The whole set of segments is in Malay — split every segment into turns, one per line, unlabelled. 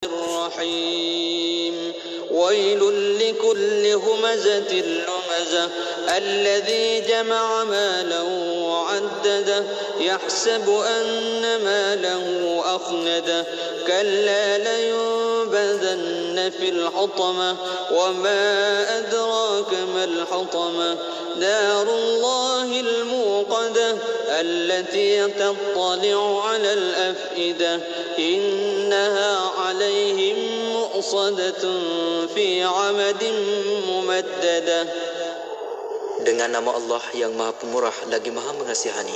الرحيم ويل لكل همزة لمزة الذي جمع مالا وعدده يحسب أن ماله أخلده كلا لينبذن في الحطمة وما أدراك ما الحطمة نار الله الموقدة التي تطلع على الأفئدة إنها عليهم مؤصدة في عمد ممددة.
Dengan nama Allah yang Maha Pemurah lagi Maha Mengasihani.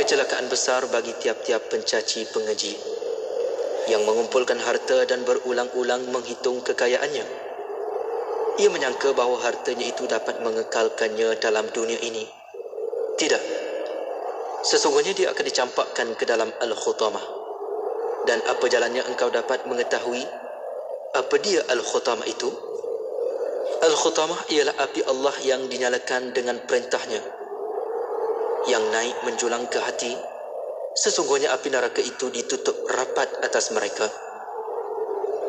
Kecelakaan besar bagi tiap-tiap pencaci pengeji yang mengumpulkan harta dan berulang-ulang menghitung kekayaannya. Ia menyangka bahawa hartanya itu dapat mengekalkannya dalam dunia ini. Tidak. Sesungguhnya dia akan dicampakkan ke dalam Al-Khutamah. Dan apa jalannya engkau dapat mengetahui apa dia Al-Khutamah itu? Al-Khutamah ialah api Allah yang dinyalakan dengan perintahnya, yang naik menjulang ke hati. Sesungguhnya api neraka itu ditutup rapat atas mereka.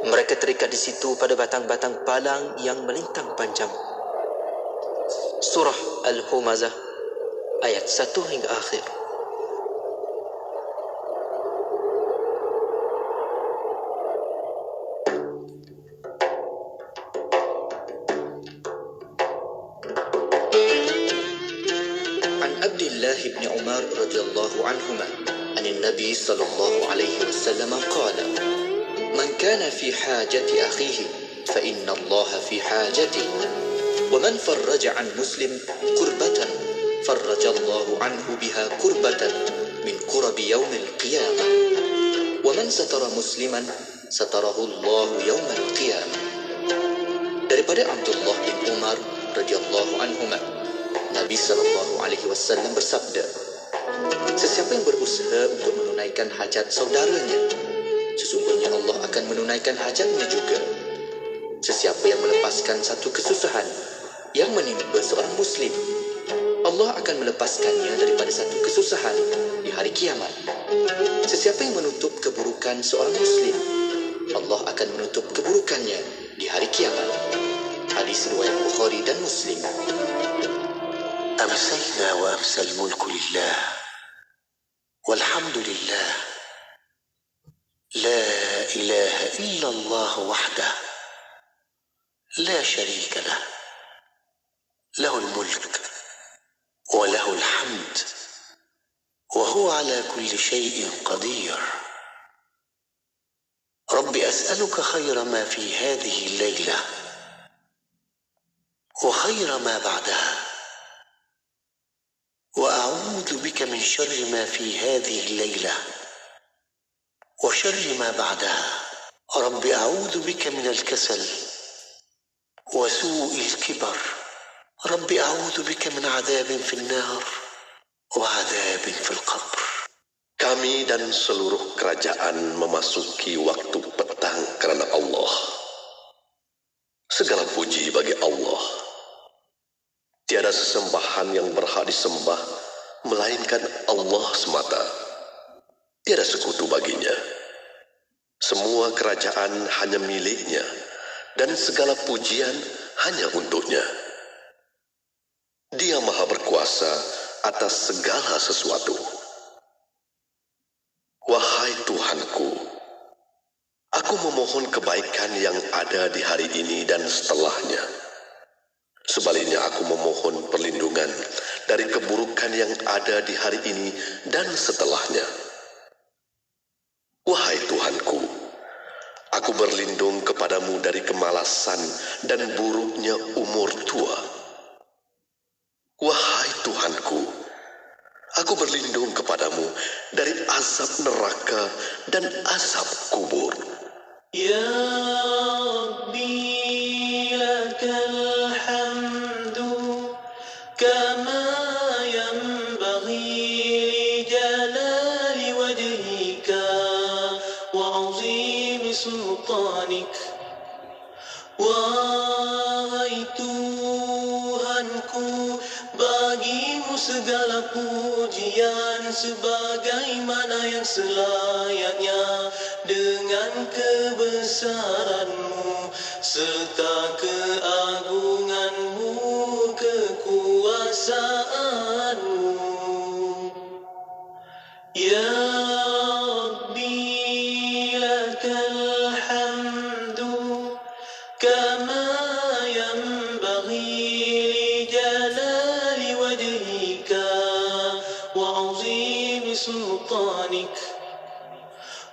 Mereka terikat di situ pada batang-batang palang yang melintang panjang. Surah Al-Humazah ayat 1 hingga akhir. عبد الله بن عمر رضي الله عنهما عن النبي صلى الله عليه وسلم قال من كان في حاجة أخيه فإن الله في حاجته ومن فرج عن مسلم كربة فرج الله عنه بها كربة من كرب يوم القيامة ومن ستر مسلما ستره الله يوم القيامة. Daripada Abdullah bin Umar radhiyallahu anhuma, Nabi SAW bersabda, sesiapa yang berusaha untuk menunaikan hajat saudaranya, sesungguhnya Allah akan menunaikan hajatnya juga. Sesiapa yang melepaskan satu kesusahan yang menimpa seorang muslim, Allah akan melepaskannya daripada satu kesusahan di hari kiamat. Sesiapa yang menutup keburukan seorang muslim, Allah akan menutup keburukannya di hari kiamat. Hadis riwayat Bukhari dan Muslim.
أمسينا وأمسى الملك لله والحمد لله لا إله إلا الله وحده لا شريك له له الملك وله الحمد وهو على كل شيء قدير. رب أسألك خير ما في هذه الليلة وخير ما بعدها وأعوذ بك من شر ما في هذه الليلة وشر ما بعدها. رب أعوذ بك من الكسل وسوء الكبر. رب أعوذ بك من عذاب في النار وعذاب في القبر.
Kami dan seluruh kerajaan memasuki waktu petang kerana Allah. Segala puji bagi Allah. Tiada sesembahan yang berhak disembah melainkan Allah semata. Tiada sekutu baginya. Semua kerajaan hanya miliknya dan segala pujian hanya untuknya. Dia Maha berkuasa atas segala sesuatu. Wahai Tuhanku, aku memohon kebaikan yang ada di hari ini dan setelahnya. Sebaliknya aku memohon perlindungan dari keburukan yang ada di hari ini dan setelahnya. Wahai Tuhanku, aku berlindung kepadamu dari kemalasan dan buruknya umur tua. Wahai Tuhanku, aku berlindung kepadamu dari azab neraka dan azab kubur.
Ya Rabbi lakal hamdu kama yanbaghi li jalali wajhika wa azimi sultanik. Wahai Tuhanku, bagimu segala pujian sebagaimana yang selayaknya dengan kebesaran-Mu serta keagungan-Mu, kekuasaan-Mu. Ya Rabbi lakal hamdu kama yanbaghi li jalali wajhika wa azimi sultanik.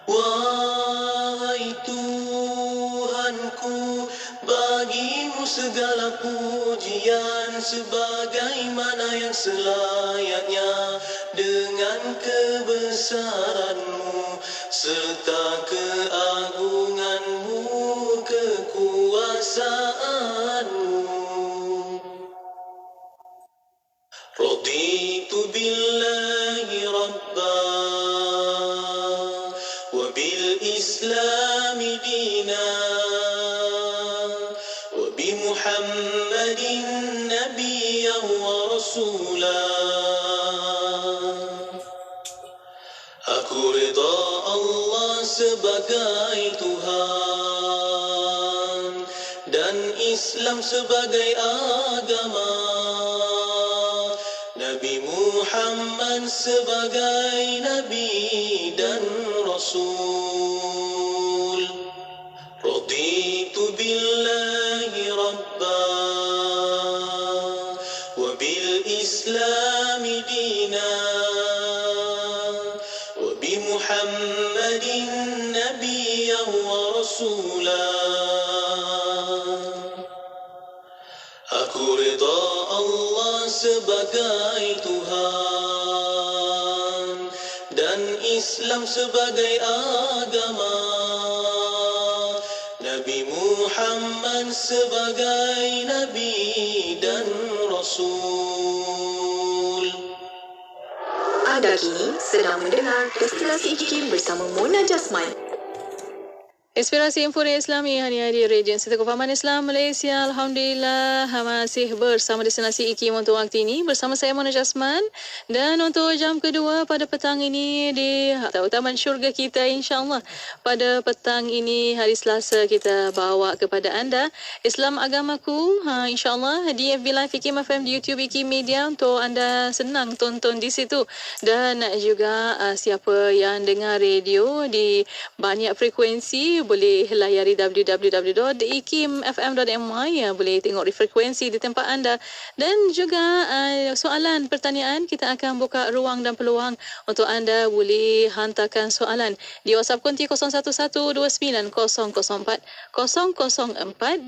Wahai Tuhanku, bagimu segala pujian sebagaimana yang selayaknya dengan kebesaran-Mu serta keagungan-Mu, kekuasaan-Mu. Raditu billahi rabba wa bil islami dina wa bi Muhammadin nabiyyan wa rasula. Aku rida Allah sebagai Tuhan dan Islam sebagai agama, Nabi Muhammad sebagai Nabi dan Rasul. Raditu billahi rabba wa bil islami dina wa bi Muhammadin nabiyyan wa rasula. Aku rida Allah sebagai Tuhan dan Islam sebagai agama, Nabi Muhammad sebagai Nabi dan Rasul.
Anda kini sedang mendengar Destinasi IKIM bersama Mona Jasman.
Inspirasi Informa Islami hari-hari Region Siti Kefahaman Islam Malaysia. Alhamdulillah masih bersama Destinasi IKIM untuk waktu ini bersama saya Mona Jasman, dan untuk jam kedua pada petang ini di Taman Syurga kita, insya-Allah pada petang ini hari Selasa kita bawa kepada anda Islam Agamaku, insya-Allah di FB Live IKIM FM, di YouTube IKIM Media untuk anda senang tonton di situ, dan juga siapa yang dengar radio di banyak frekuensi boleh layari www.ikimfm.my, boleh tengok frekuensi di tempat anda, dan juga soalan pertanyaan kita akan buka ruang dan peluang untuk anda boleh hantarkan soalan di WhatsApp konti 01129004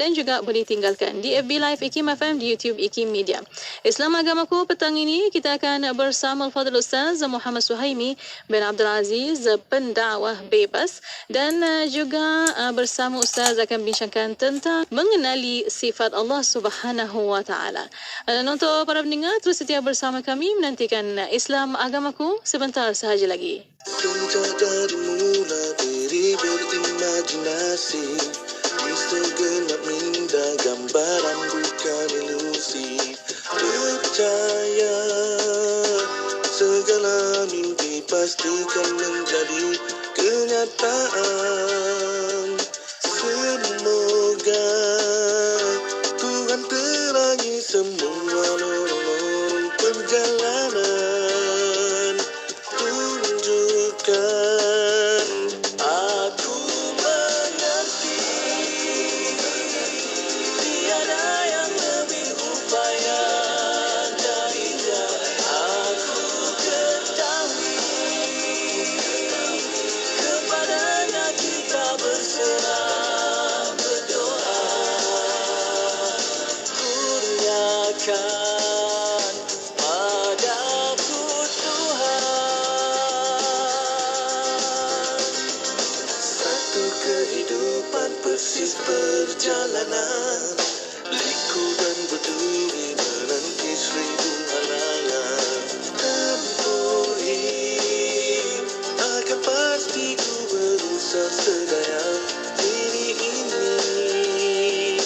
dan juga boleh tinggalkan di FB Live IKIM FM, di YouTube IKIM Media. Islam Agamaku petang ini kita akan bersama Al-Fadhil Ustaz Muhammad Suhaimi bin Abdul Aziz, pendakwah bebas, dan juga bersama Ustaz akan bincangkan tentang mengenali sifat Allah Subhanahu wa Ta'ala. Dan untuk para pendengar, terus setia bersama kami menantikan Islam Agamaku sebentar sahaja lagi.
Sejak dari mula diri berimajinasi, di segenap minda gambaran bukan ilusi. Percaya segala mimpi pastikan menjadi kenyataan. Semoga Tuhan terangi semua lorong-lorong perjalanan. Tunjukkan aku mengerti, tiada yang lebih upaya darinya. Aku ketahui kepadanya kita berserah. Kurniakan padaku Tuhan satu kehidupan persis perjalanan, liku dan berduri menanti seribu halangan. Tempuhi akan pasti ku berusaha sedaya diri ini.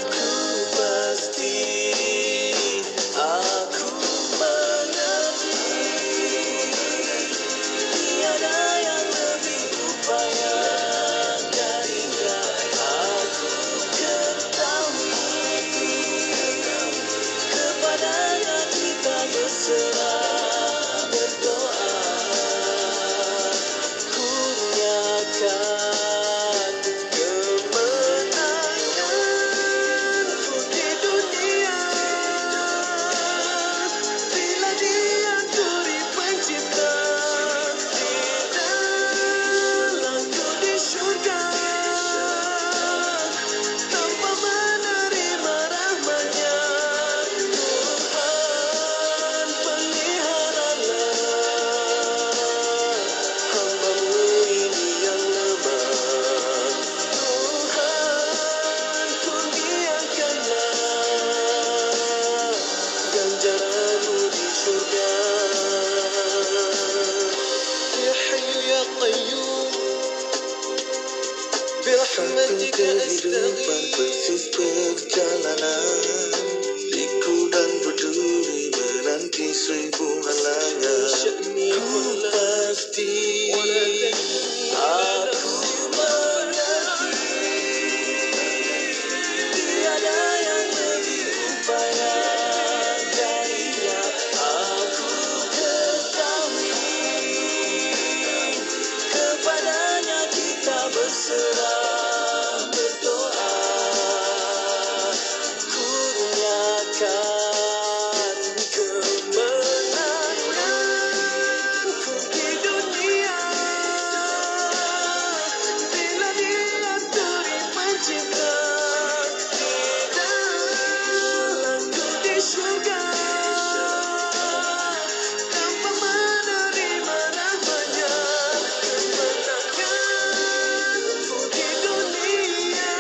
Ku pasti aku mengerti. Satu kehidupan persis perjalanan, liku dan berduri menanti seribu halangan. Ku pasti aku mengerti, tiada yang lebih upaya darinya. Aku ketahui kepadanya kita berserah berdoa. Kurniakan kemenanganku di dunia, bila dia turi pencipta, tidakku di syurga tanpa menerima namanya. Kemenanganku di dunia,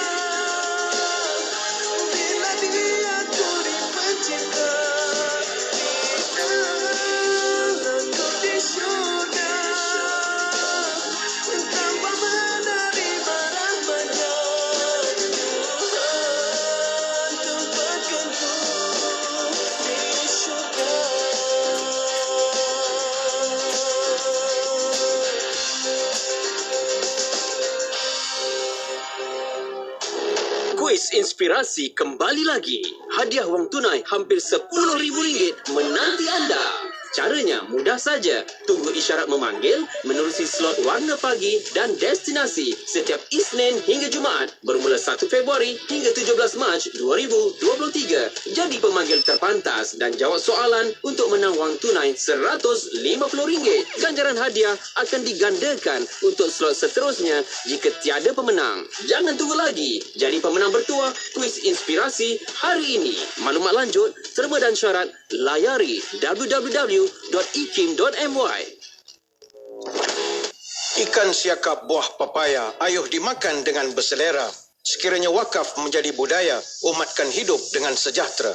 bila dia turi pencipta, tidakku di syurga tanpa menerima rahmatnya. Tuhan tempatkanku di syurga.
Kuis inspirasi kembali lagi. Hadiah wang tunai hampir RM10,000 menanti anda. Caranya mudah saja. Tunggu isyarat memanggil, menerusi slot warna pagi dan destinasi setiap Isnin hingga Jumaat bermula 1 Februari hingga 17 Mac 2023. Jadi pemanggil terpantas dan jawab soalan untuk menang wang tunai RM150. Ganjaran hadiah akan digandakan untuk slot seterusnya jika tiada pemenang. Jangan tunggu lagi. Jadi pemenang bertuah kuis inspirasi hari ini. Maklumat lanjut, terma dan syarat layari www.ikim.my.
Ikan siakap buah papaya ayuh dimakan dengan berselera. Sekiranya wakaf menjadi budaya, umatkan hidup dengan sejahtera.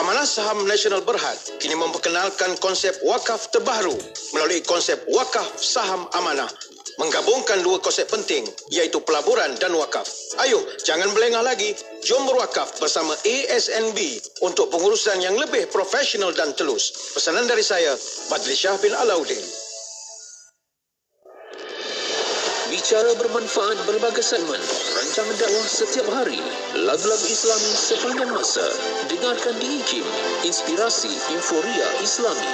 Amanah Saham Nasional Berhad kini memperkenalkan konsep wakaf terbaru melalui konsep wakaf saham amanah. Menggabungkan dua konsep penting iaitu pelaburan dan wakaf. Ayuh, jangan melengah lagi. Jom berwakaf bersama ASNB untuk pengurusan yang lebih profesional dan telus. Pesanan dari saya, Badli Shah bin Alauddin.
Bicara bermanfaat berbagai segmen, rancangan dakwah setiap hari, lagu-lagu Islami sepanjang masa. Dengarkan di IKIM, Inspirasi Inforia Islami.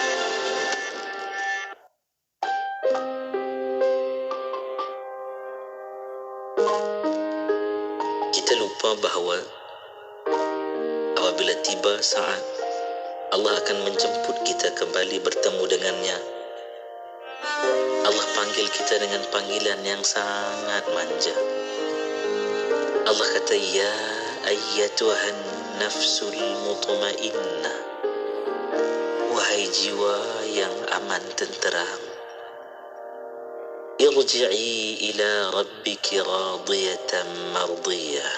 Kita lupa bahawa apabila tiba saat Allah akan menjemput kita kembali bertemu dengannya. Allah panggil kita dengan panggilan yang sangat manja. Allah kata, ya ayyatuhan nafsul mutmainnah, wahai jiwa yang aman tenteram, irji'i ila rabbiki radiyatan mardiyah.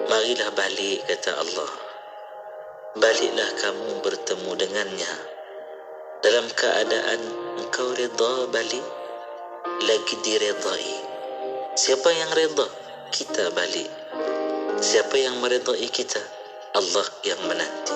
Marilah balik, kata Allah. Baliklah kamu bertemu dengannya dalam keadaan engkau reda balik, lagi diredai. Siapa yang reda? Kita balik. Siapa yang meredai kita? Allah yang menanti.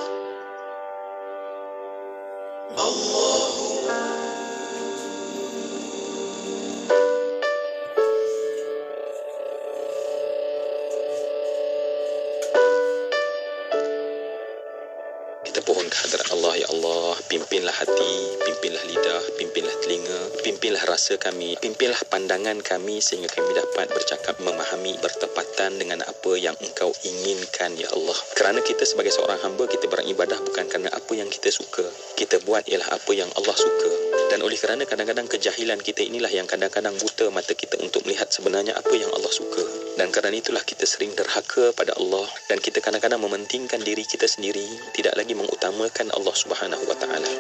Kita pohon kehadrat Allah, ya Allah, pimpinlah hati, pimpinlah lidah, pimpinlah telinga, pimpinlah rasa kami, pimpinlah pandangan kami sehingga kami dapat bercakap, memahami, bertepatan dengan apa yang Engkau inginkan, ya Allah. Kerana kita sebagai seorang hamba, kita beribadah bukan kerana apa yang kita suka. Kita buat ialah apa yang Allah suka. Dan oleh kerana kadang-kadang kejahilan kita inilah yang kadang-kadang buta mata kita untuk melihat sebenarnya apa yang Allah suka. Dan kerana itulah kita sering derhaka pada Allah dan kita kadang-kadang mementingkan diri kita sendiri, tidak lagi mengutamakan Allah Subhanahu wa taala.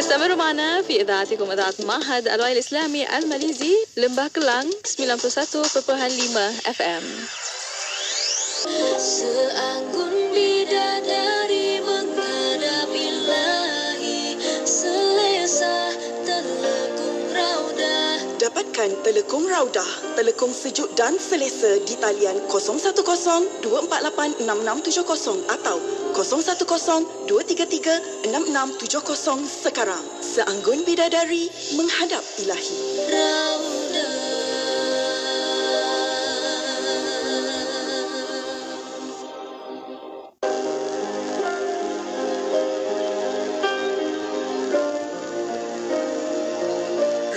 استمروا معنا في إذاعتكم إذاعة معهد الوعي الإسلامي الماليزي لمبah Kelang 91.5 FM.
Seanggun bidadari menghadap Ilahi. dapatkan Telekung Raudah, telekung sejuk dan selesa di talian 010-248-6670 atau 010-233-6670 sekarang. Seanggun bidadari menghadap ilahi.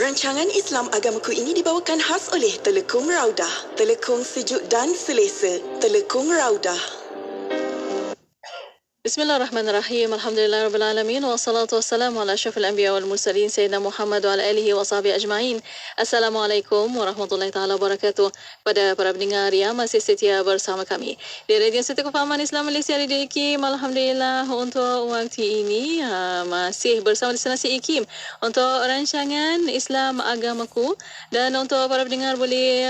Rancangan Islam Agamaku ini dibawakan khas oleh Telekung Raudah, telekung sejuk dan selesa. Telekung Raudah.
Bismillahirrahmanirrahim. Alhamdulillahirabbil alamin wassalatu wassalamu ala asyrafil anbiya wal mursalin sayyidina Muhammad wa ala alihi wa sahbihi ajma'in. Assalamualaikum warahmatullahi taala wabarakatuh. Pada para pendengar yang masih setia bersama kami di Radio Setia Kefahaman Islam Malaysia Radio IKIM, alhamdulillah untuk waktu ini masih bersama destinasi IKIM untuk rancangan Islam Agamaku, dan untuk para pendengar boleh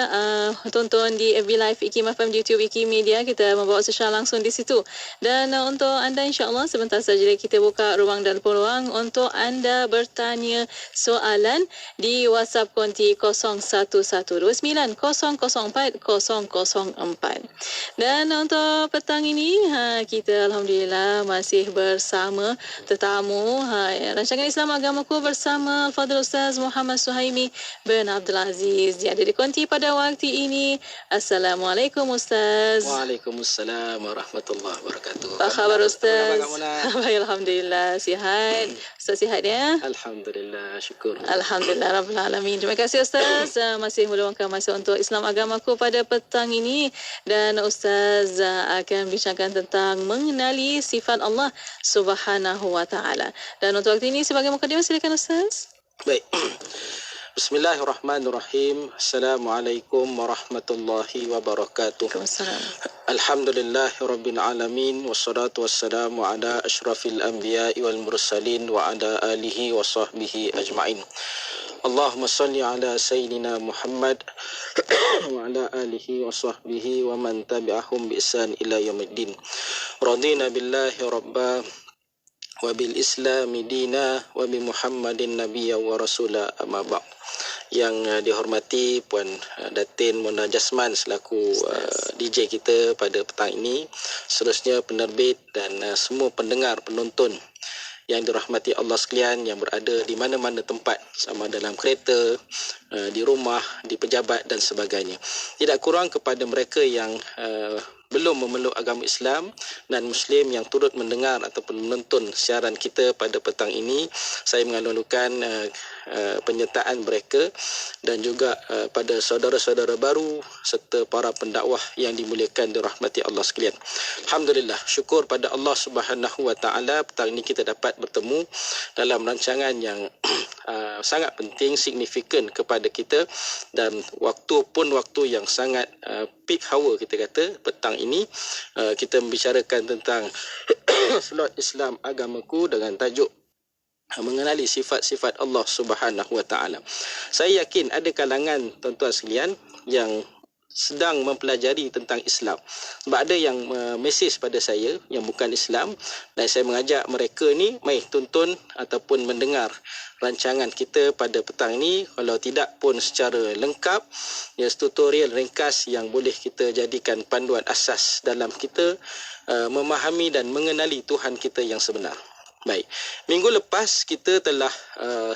tonton di FB Live IKIM FM di YouTube IKIM Media, kita membawa secara langsung di situ. Dan untuk anda, insyaAllah sebentar saja kita buka ruang dan peluang untuk anda bertanya soalan di WhatsApp konti 0112900404. Dan untuk petang ini kita alhamdulillah masih bersama tetamu rancangan Islam Agamaku bersama Al-Fadhil Ustaz Muhammad Suhaimi bin Abdul Aziz. Dia ada di konti pada waktu ini. Assalamualaikum Ustaz.
Waalaikumsalam warahmatullahi wabarakatuh.
Apa khabar Ustaz?
Baik,
alhamdulillah sihat. Ustaz sihat ya?
Alhamdulillah, syukur.
Alhamdulillah rabbil alamin. Terima kasih Ustaz masih meluangkan masa untuk Islam Agamaku pada petang ini, dan Ustaz akan bincangkan tentang mengenali sifat Allah Subhanahu wa taala. Dan untuk waktu ini sebagai mukadimah, silakan Ustaz.
Baik. Bismillahirrahmanirrahim. Assalamualaikum warahmatullahi wabarakatuh. Alhamdulillahirabbil alamin, wassalatu wassalamu ala asyrafil anbiya'i wal mursalin wa ala alihi wa sahbihi ajma'in. Allahumma salli ala sayyidina Muhammad wa ala alihi wa sahbihi wa man tabi'ahum bi ihsan ila yaumiddin. Radina billahi rabba wa bil islami dina wa bi Muhammadin nabiyya wa rasula, amma ba'd. Yang dihormati Puan Datin Mona Jasman selaku DJ kita pada petang ini, seterusnya penerbit dan semua pendengar penonton yang dirahmati Allah sekalian yang berada di mana-mana tempat, sama dalam kereta, di rumah, di pejabat dan sebagainya. Tidak kurang kepada mereka yang belum memeluk agama Islam dan Muslim yang turut mendengar ataupun menonton siaran kita pada petang ini, saya mengalu-alukan penyertaan mereka dan juga pada saudara-saudara baru serta para pendakwah yang dimuliakan dirahmati Allah sekalian. Alhamdulillah, syukur pada Allah Subhanahu wa taala, petang ini kita dapat bertemu dalam rancangan yang sangat penting, signifikan kepada kita, dan waktu pun waktu yang sangat peak hour kita kata. Petang ini kita membicarakan tentang slot Islam Agamaku dengan tajuk mengenali sifat-sifat Allah Subhanahu wa taala. Saya yakin ada kalangan tuan-tuan sekalian yang sedang mempelajari tentang Islam. Sebab ada yang mesej pada saya yang bukan Islam, dan saya mengajak mereka ni mai tonton ataupun mendengar rancangan kita pada petang ini, kalau tidak pun secara lengkap, ya, tutorial ringkas yang boleh kita jadikan panduan asas dalam kita memahami dan mengenali Tuhan kita yang sebenar. Baik, minggu lepas kita telah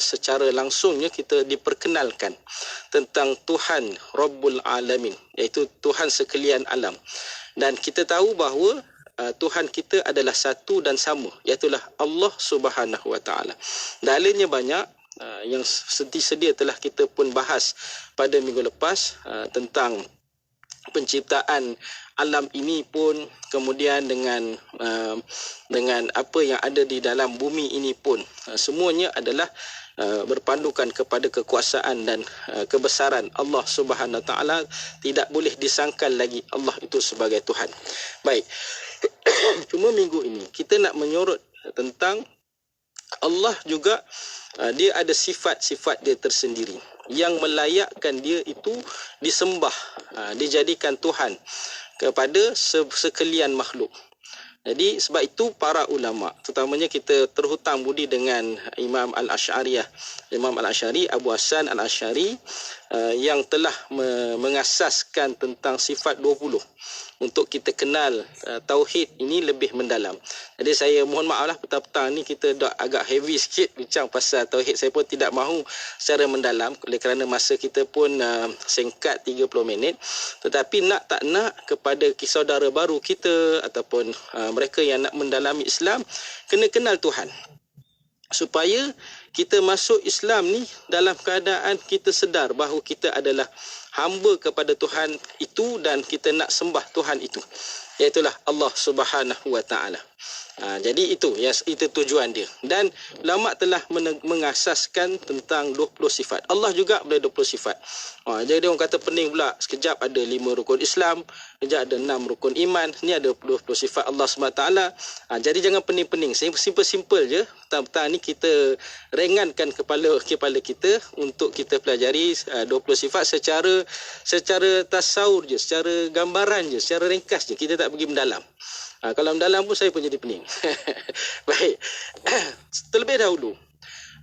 secara langsungnya kita diperkenalkan tentang Tuhan Rabbul Alamin, iaitu Tuhan sekalian alam. Dan kita tahu bahawa Tuhan kita adalah satu dan sama, iaitu Allah Subhanahu wa taala. Dalilnya banyak yang sedia telah kita pun bahas pada minggu lepas tentang penciptaan alam ini pun, kemudian dengan apa yang ada di dalam bumi ini pun, semuanya adalah berpandukan kepada kekuasaan dan kebesaran Allah Subhanahu Wa Taala. Tidak boleh disangkal lagi Allah itu sebagai Tuhan. Baik, cuma minggu ini kita nak menyorot tentang Allah juga, dia ada sifat-sifat dia tersendiri yang melayakkan dia itu disembah, dijadikan Tuhan kepada sekalian makhluk. Jadi sebab itu para ulama, terutamanya kita terhutang budi dengan Imam Al-Asy'ariyah, Imam Al-Asy'ari, Abu Hasan Al-Asy'ari, yang telah mengasaskan tentang sifat 20 untuk kita kenal tauhid ini lebih mendalam. Jadi saya mohon maaf lah petang-petang ni kita dah agak heavy sikit bincang pasal tauhid. Saya pun tidak mahu secara mendalam oleh kerana masa kita pun singkat 30 minit. Tetapi nak tak nak kepada saudara baru kita ataupun mereka yang nak mendalami Islam, kena kenal Tuhan. Supaya kita masuk Islam ni dalam keadaan kita sedar bahawa kita adalah hamba kepada Tuhan itu dan kita nak sembah Tuhan itu, iaitulah Allah Subhanahu wa taala. Jadi itu tujuan dia. Dan ulama telah mengasaskan tentang 20 sifat. Allah juga boleh 20 sifat. Jadi orang kata pening pula, sekejap ada 5 rukun Islam, sekejap ada 6 rukun iman, ni ada 20 sifat Allah SWT. Jadi jangan pening-pening, simple-simple je. Petang-petang ni kita ringankan kepala kita untuk kita pelajari 20 sifat secara tasawur je, secara gambaran je, secara ringkas je. Kita tak pergi mendalam. Kalau mendalam pun saya pun jadi pening. Baik. Terlebih dahulu,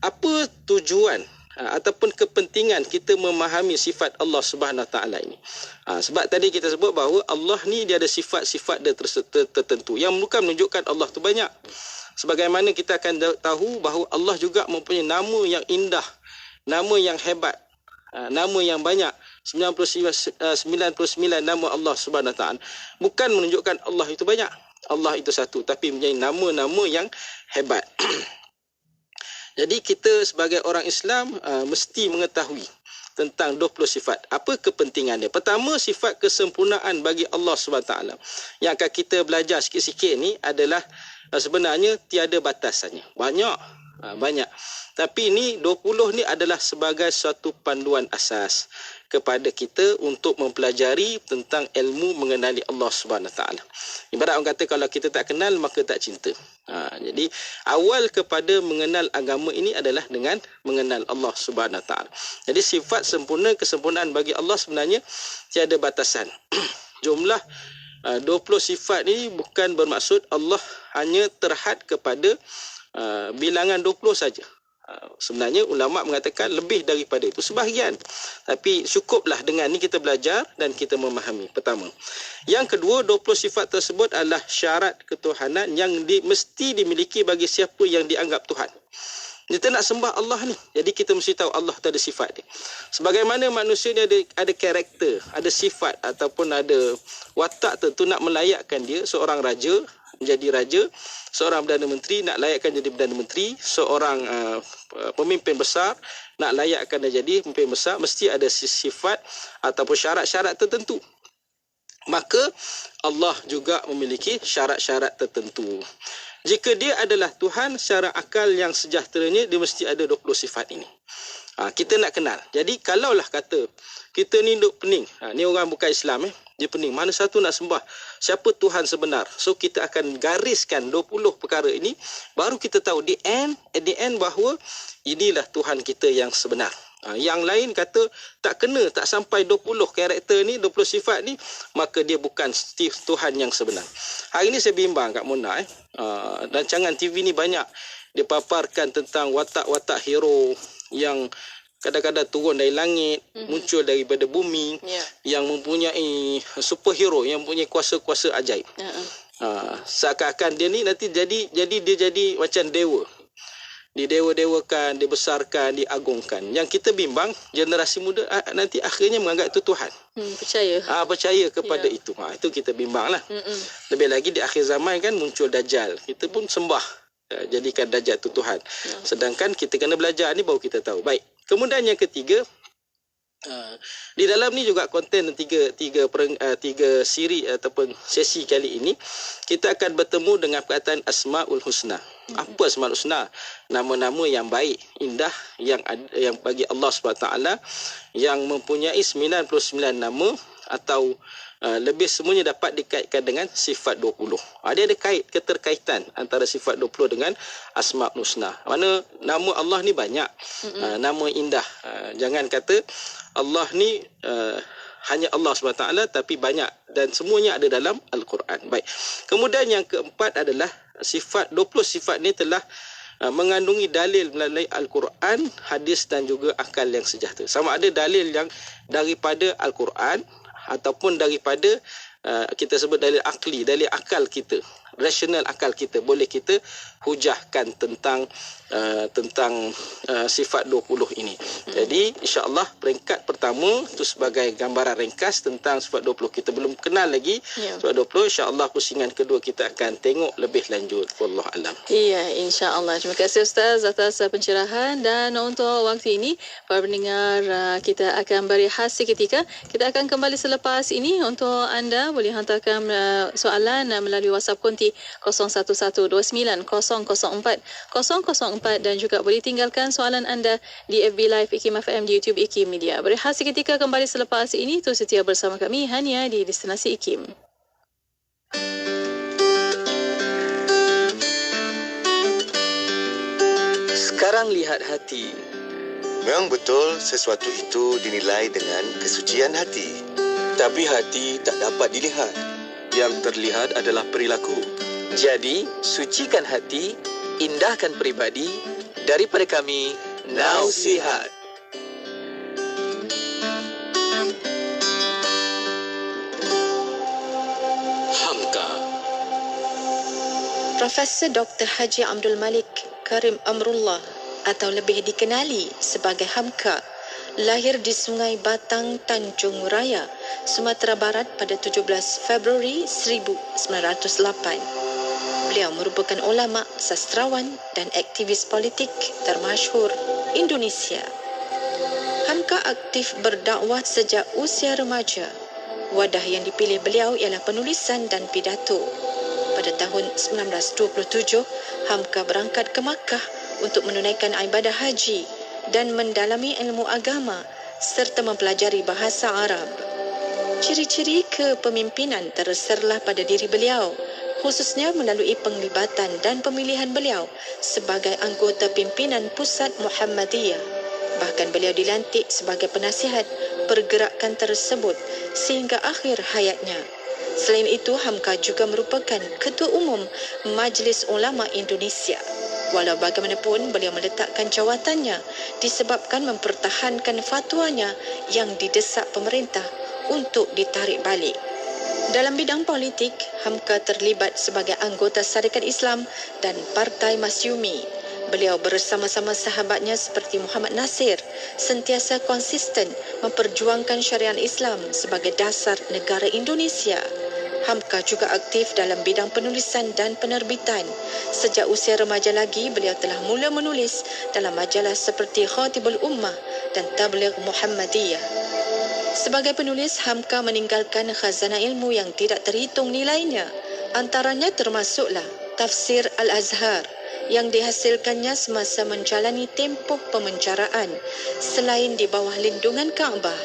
apa tujuan ataupun kepentingan kita memahami sifat Allah Subhanahu Wa Taala ini? Sebab tadi kita sebut bahawa Allah ni dia ada sifat-sifat dia tertentu yang bukan menunjukkan Allah tu banyak. Sebagaimana kita akan tahu bahawa Allah juga mempunyai nama yang indah, nama yang hebat, nama yang banyak. 99 nama Allah Subhanahu Wa Taala bukan menunjukkan Allah itu banyak. Allah itu satu, tapi mempunyai nama-nama yang hebat. Jadi kita sebagai orang Islam mesti mengetahui tentang 20 sifat. Apa kepentingannya? Pertama, sifat kesempurnaan bagi Allah SWT. Yang akan kita belajar sikit-sikit ni adalah sebenarnya tiada batasannya. Banyak. Tapi ni 20 ni adalah sebagai suatu panduan asas kepada kita untuk mempelajari tentang ilmu mengenali Allah Subhanahu Wa Taala. Ibarat orang kata kalau kita tak kenal maka tak cinta. Jadi awal kepada mengenal agama ini adalah dengan mengenal Allah Subhanahu Wa Taala. Jadi sifat kesempurnaan bagi Allah sebenarnya tiada batasan. Jumlah 20 sifat ini bukan bermaksud Allah hanya terhad kepada bilangan 20 saja. Sebenarnya ulama mengatakan lebih daripada itu sebahagian. Tapi cukuplah dengan ni kita belajar dan kita memahami. Pertama. Yang kedua, 20 sifat tersebut adalah syarat ketuhanan yang mesti dimiliki bagi siapa yang dianggap Tuhan. Kita nak sembah Allah ni, jadi kita mesti tahu Allah tu ada sifat dia. Sebagaimana manusia ni ada karakter, ada sifat ataupun ada watak tertentu nak melayakkan dia, seorang raja menjadi raja, seorang Perdana Menteri nak layakkan jadi Perdana Menteri, seorang pemimpin besar nak layakkan dia jadi pemimpin besar, mesti ada sifat ataupun syarat-syarat tertentu. Maka Allah juga memiliki syarat-syarat tertentu. Jika dia adalah Tuhan, secara akal yang sejahteranya dia mesti ada 20 sifat ini. Kita nak kenal. Jadi kalaulah kata kita ni duk pening, ni orang bukan Islam dia pening, mana satu nak sembah, siapa Tuhan sebenar. So kita akan gariskan 20 perkara ini, baru kita tahu at the end bahawa inilah Tuhan kita yang sebenar. Yang lain kata tak kena, tak sampai 20 karakter ni, 20 sifat ni, maka dia bukan Tuhan yang sebenar. Hari ni saya bimbang kat Mona rancangan TV ni banyak dia paparkan tentang watak-watak hero yang kadang-kadang turun dari langit, muncul daripada bumi, yang mempunyai superhero, yang mempunyai kuasa-kuasa ajaib. Seakan-akan dia ni nanti jadi macam dewa. Didewa-dewakan, dibesarkan, diagungkan. Yang kita bimbang, generasi muda nanti akhirnya menganggap itu Tuhan. Percaya kepada itu. Itu kita bimbang lah. Lebih lagi di akhir zaman kan muncul Dajjal. Kita pun sembah, jadikan Dajjal itu Tuhan. Sedangkan kita kena belajar ni baru kita tahu. Baik. Kemudian yang ketiga, di dalam ni juga konten tiga siri ataupun sesi kali ini kita akan bertemu dengan perkataan Asmaul Husna. Apa Asmaul Husna? Nama-nama yang baik, indah yang bagi Allah SWT yang mempunyai 99 nama atau lebih semuanya dapat dikaitkan dengan sifat 20. Dia ada keterkaitan antara sifat 20 dengan Asmaul Husna. Mana nama Allah ni banyak, nama indah. Jangan kata Allah ni hanya Allah SWT, tapi banyak dan semuanya ada dalam Al-Quran. Baik. Kemudian yang keempat adalah sifat 20 sifat ni telah mengandungi dalil melalui Al-Quran, hadis dan juga akal yang sejahtera. Sama ada dalil yang daripada Al-Quran ataupun daripada kita sebut dalil akli, dalil akal kita, rasional akal kita, boleh kita hujahkan tentang sifat 20 ini. Jadi insya-Allah peringkat pertama itu sebagai gambaran ringkas tentang sifat 20. Kita belum kenal lagi sifat 20. Insya-Allah pusingan kedua kita akan tengok lebih lanjut. Wallahu alam.
Ya, insya-Allah. Terima kasih Ustaz atas pencerahan, dan untuk waktu ini para pendengar kita akan berehat seketika. Kita akan kembali selepas ini. Untuk anda boleh hantarkan soalan melalui WhatsApp konti 01129004 dan juga boleh tinggalkan soalan anda di FB Live IKIM FM, di YouTube IKIM Media. Berehat seketika, kembali selepas ini. Terus setia bersama kami hanya di Destinasi IKIM.
Sekarang lihat hati.
Memang betul sesuatu itu dinilai dengan kesucian hati.
Tapi hati tak dapat dilihat.
Yang terlihat adalah perilaku.
Jadi, sucikan hati, indahkan peribadi. Daripada kami, Nausihat.
Hamka.
Profesor Dr. Haji Abdul Malik Karim Amrullah atau lebih dikenali sebagai Hamka lahir di Sungai Batang, Tanjung Raya, Sumatera Barat pada 17 Februari 1908. Beliau merupakan ulama, sastrawan dan aktivis politik termasyhur Indonesia. Hamka aktif berdakwah sejak usia remaja. Wadah yang dipilih beliau ialah penulisan dan pidato. Pada tahun 1927, Hamka berangkat ke Makkah untuk menunaikan ibadah haji dan mendalami ilmu agama serta mempelajari bahasa Arab. Ciri-ciri kepemimpinan terserlah pada diri beliau, khususnya melalui penglibatan dan pemilihan beliau sebagai anggota pimpinan Pusat Muhammadiyah. Bahkan beliau dilantik sebagai penasihat pergerakan tersebut sehingga akhir hayatnya. Selain itu, Hamka juga merupakan Ketua Umum Majlis Ulama Indonesia. Walau bagaimanapun, beliau meletakkan jawatannya disebabkan mempertahankan fatwanya yang didesak pemerintah untuk ditarik balik. Dalam bidang politik, Hamka terlibat sebagai anggota Syarikat Islam dan Partai Masyumi. Beliau bersama-sama sahabatnya seperti Muhammad Nasir sentiasa konsisten memperjuangkan syariat Islam sebagai dasar negara Indonesia. Hamka juga aktif dalam bidang penulisan dan penerbitan. Sejak usia remaja lagi, beliau telah mula menulis dalam majalah seperti Khatibul Ummah dan Tabligh Muhammadiyah. Sebagai penulis, Hamka meninggalkan khazanah ilmu yang tidak terhitung nilainya. Antaranya termasuklah Tafsir Al-Azhar yang dihasilkannya semasa menjalani tempoh pemenjaraan selain di bawah lindungan Kaabah.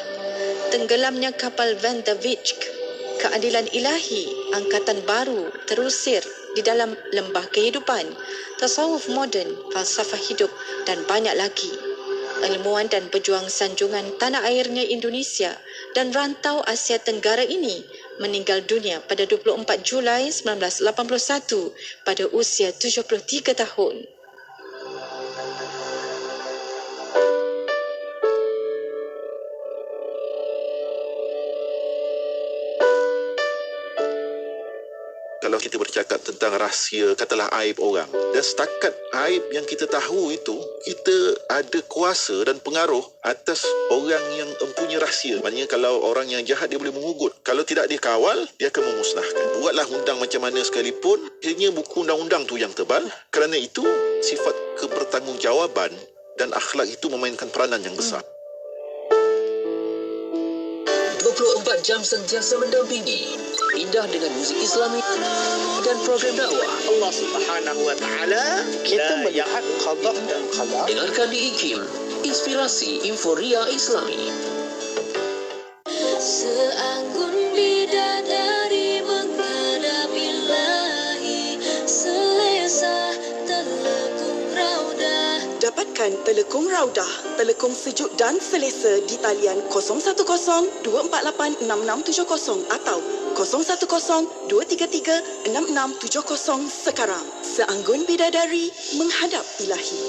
Tenggelamnya kapal Van der Wijk, Keadilan Ilahi, Angkatan Baru, Terusir di dalam Lembah Kehidupan, Tasawuf Moden, Falsafah Hidup dan banyak lagi. Ilmuwan dan pejuang sanjungan tanah airnya Indonesia dan rantau Asia Tenggara ini meninggal dunia pada 24 Julai 1981 pada usia 73 tahun.
Kalau kita bercakap tentang rahsia, katalah aib orang, dan setakat aib yang kita tahu itu, kita ada kuasa dan pengaruh atas orang yang mempunyai rahsia. Maknanya kalau orang yang jahat, dia boleh mengugut. Kalau tidak dikawal, dia akan memusnahkan. Buatlah undang macam mana sekalipun, akhirnya buku undang-undang tu yang tebal. Kerana itu, sifat kebertanggungjawaban dan akhlak itu memainkan peranan yang besar.
24 jam sentiasa mendampingi, indah dengan muzik Islami dan program dakwah.
Allah Subhanahu wa taala kita melihat qada dan qadar.
Dengarkan di IKIM, inspirasi Inforia Islami.
Seanggun bidadari menghadap Ilahi, selesa telekung raudah.
Dapatkan mempersembahkan Telekung Raudah, telekung sejuk dan selesa di talian 010-248-6670 atau 010-233-6670 sekarang. Seanggun bidadari menghadap ilahi.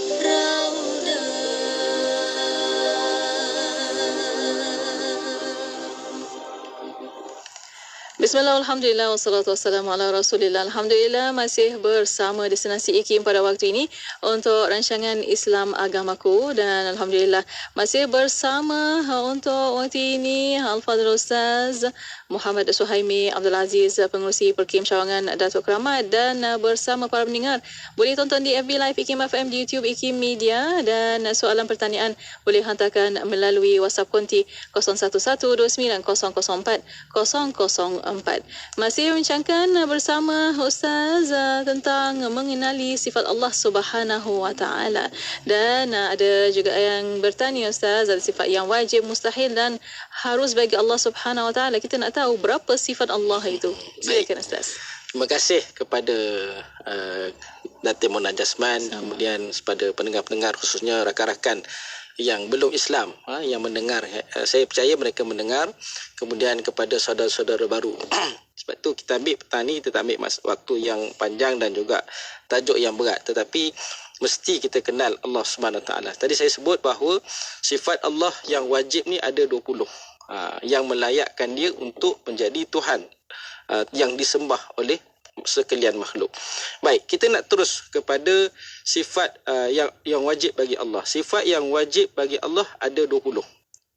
Bismillah, alhamdulillah, wassalatu wassalamu ala rasulillah. Alhamdulillah masih bersama Destinasi IKIM pada waktu ini untuk rancangan Islam Agamaku, dan alhamdulillah masih bersama untuk waktu ini Al-Fadhil Ustaz Muhammad Suhaimi Abdul Aziz, pengerusi Perkim Cawangan Datuk Keramat, dan bersama para pendengar boleh tonton di FB Live IKIM FM, di YouTube IKIM Media, dan soalan pertanyaan boleh hantarkan melalui WhatsApp konti 0112900400. Masih membincangkan bersama Ustaz tentang mengenali sifat Allah Subhanahu Wa Taala, dan ada juga yang bertanya Ustaz, ada sifat yang wajib, mustahil dan harus bagi Allah Subhanahu Wa Taala. Kita nak tahu berapa sifat Allah itu. Silakan Ustaz.
Terima kasih kepada Datin Mona Jasman, kemudian kepada pendengar-pendengar, khususnya rakan-rakan yang belum Islam, yang mendengar. Saya percaya mereka mendengar. Kemudian kepada saudara-saudara baru. Sebab tu kita ambil petang ni, kita tak ambil waktu yang panjang dan juga tajuk yang berat. Tetapi mesti kita kenal Allah SWT. Tadi saya sebut bahawa sifat Allah yang wajib ni ada 20. Yang melayakkan dia untuk menjadi Tuhan yang disembah oleh sekalian makhluk. Baik, kita nak terus kepada sifat yang wajib bagi Allah. Sifat yang wajib bagi Allah ada 20.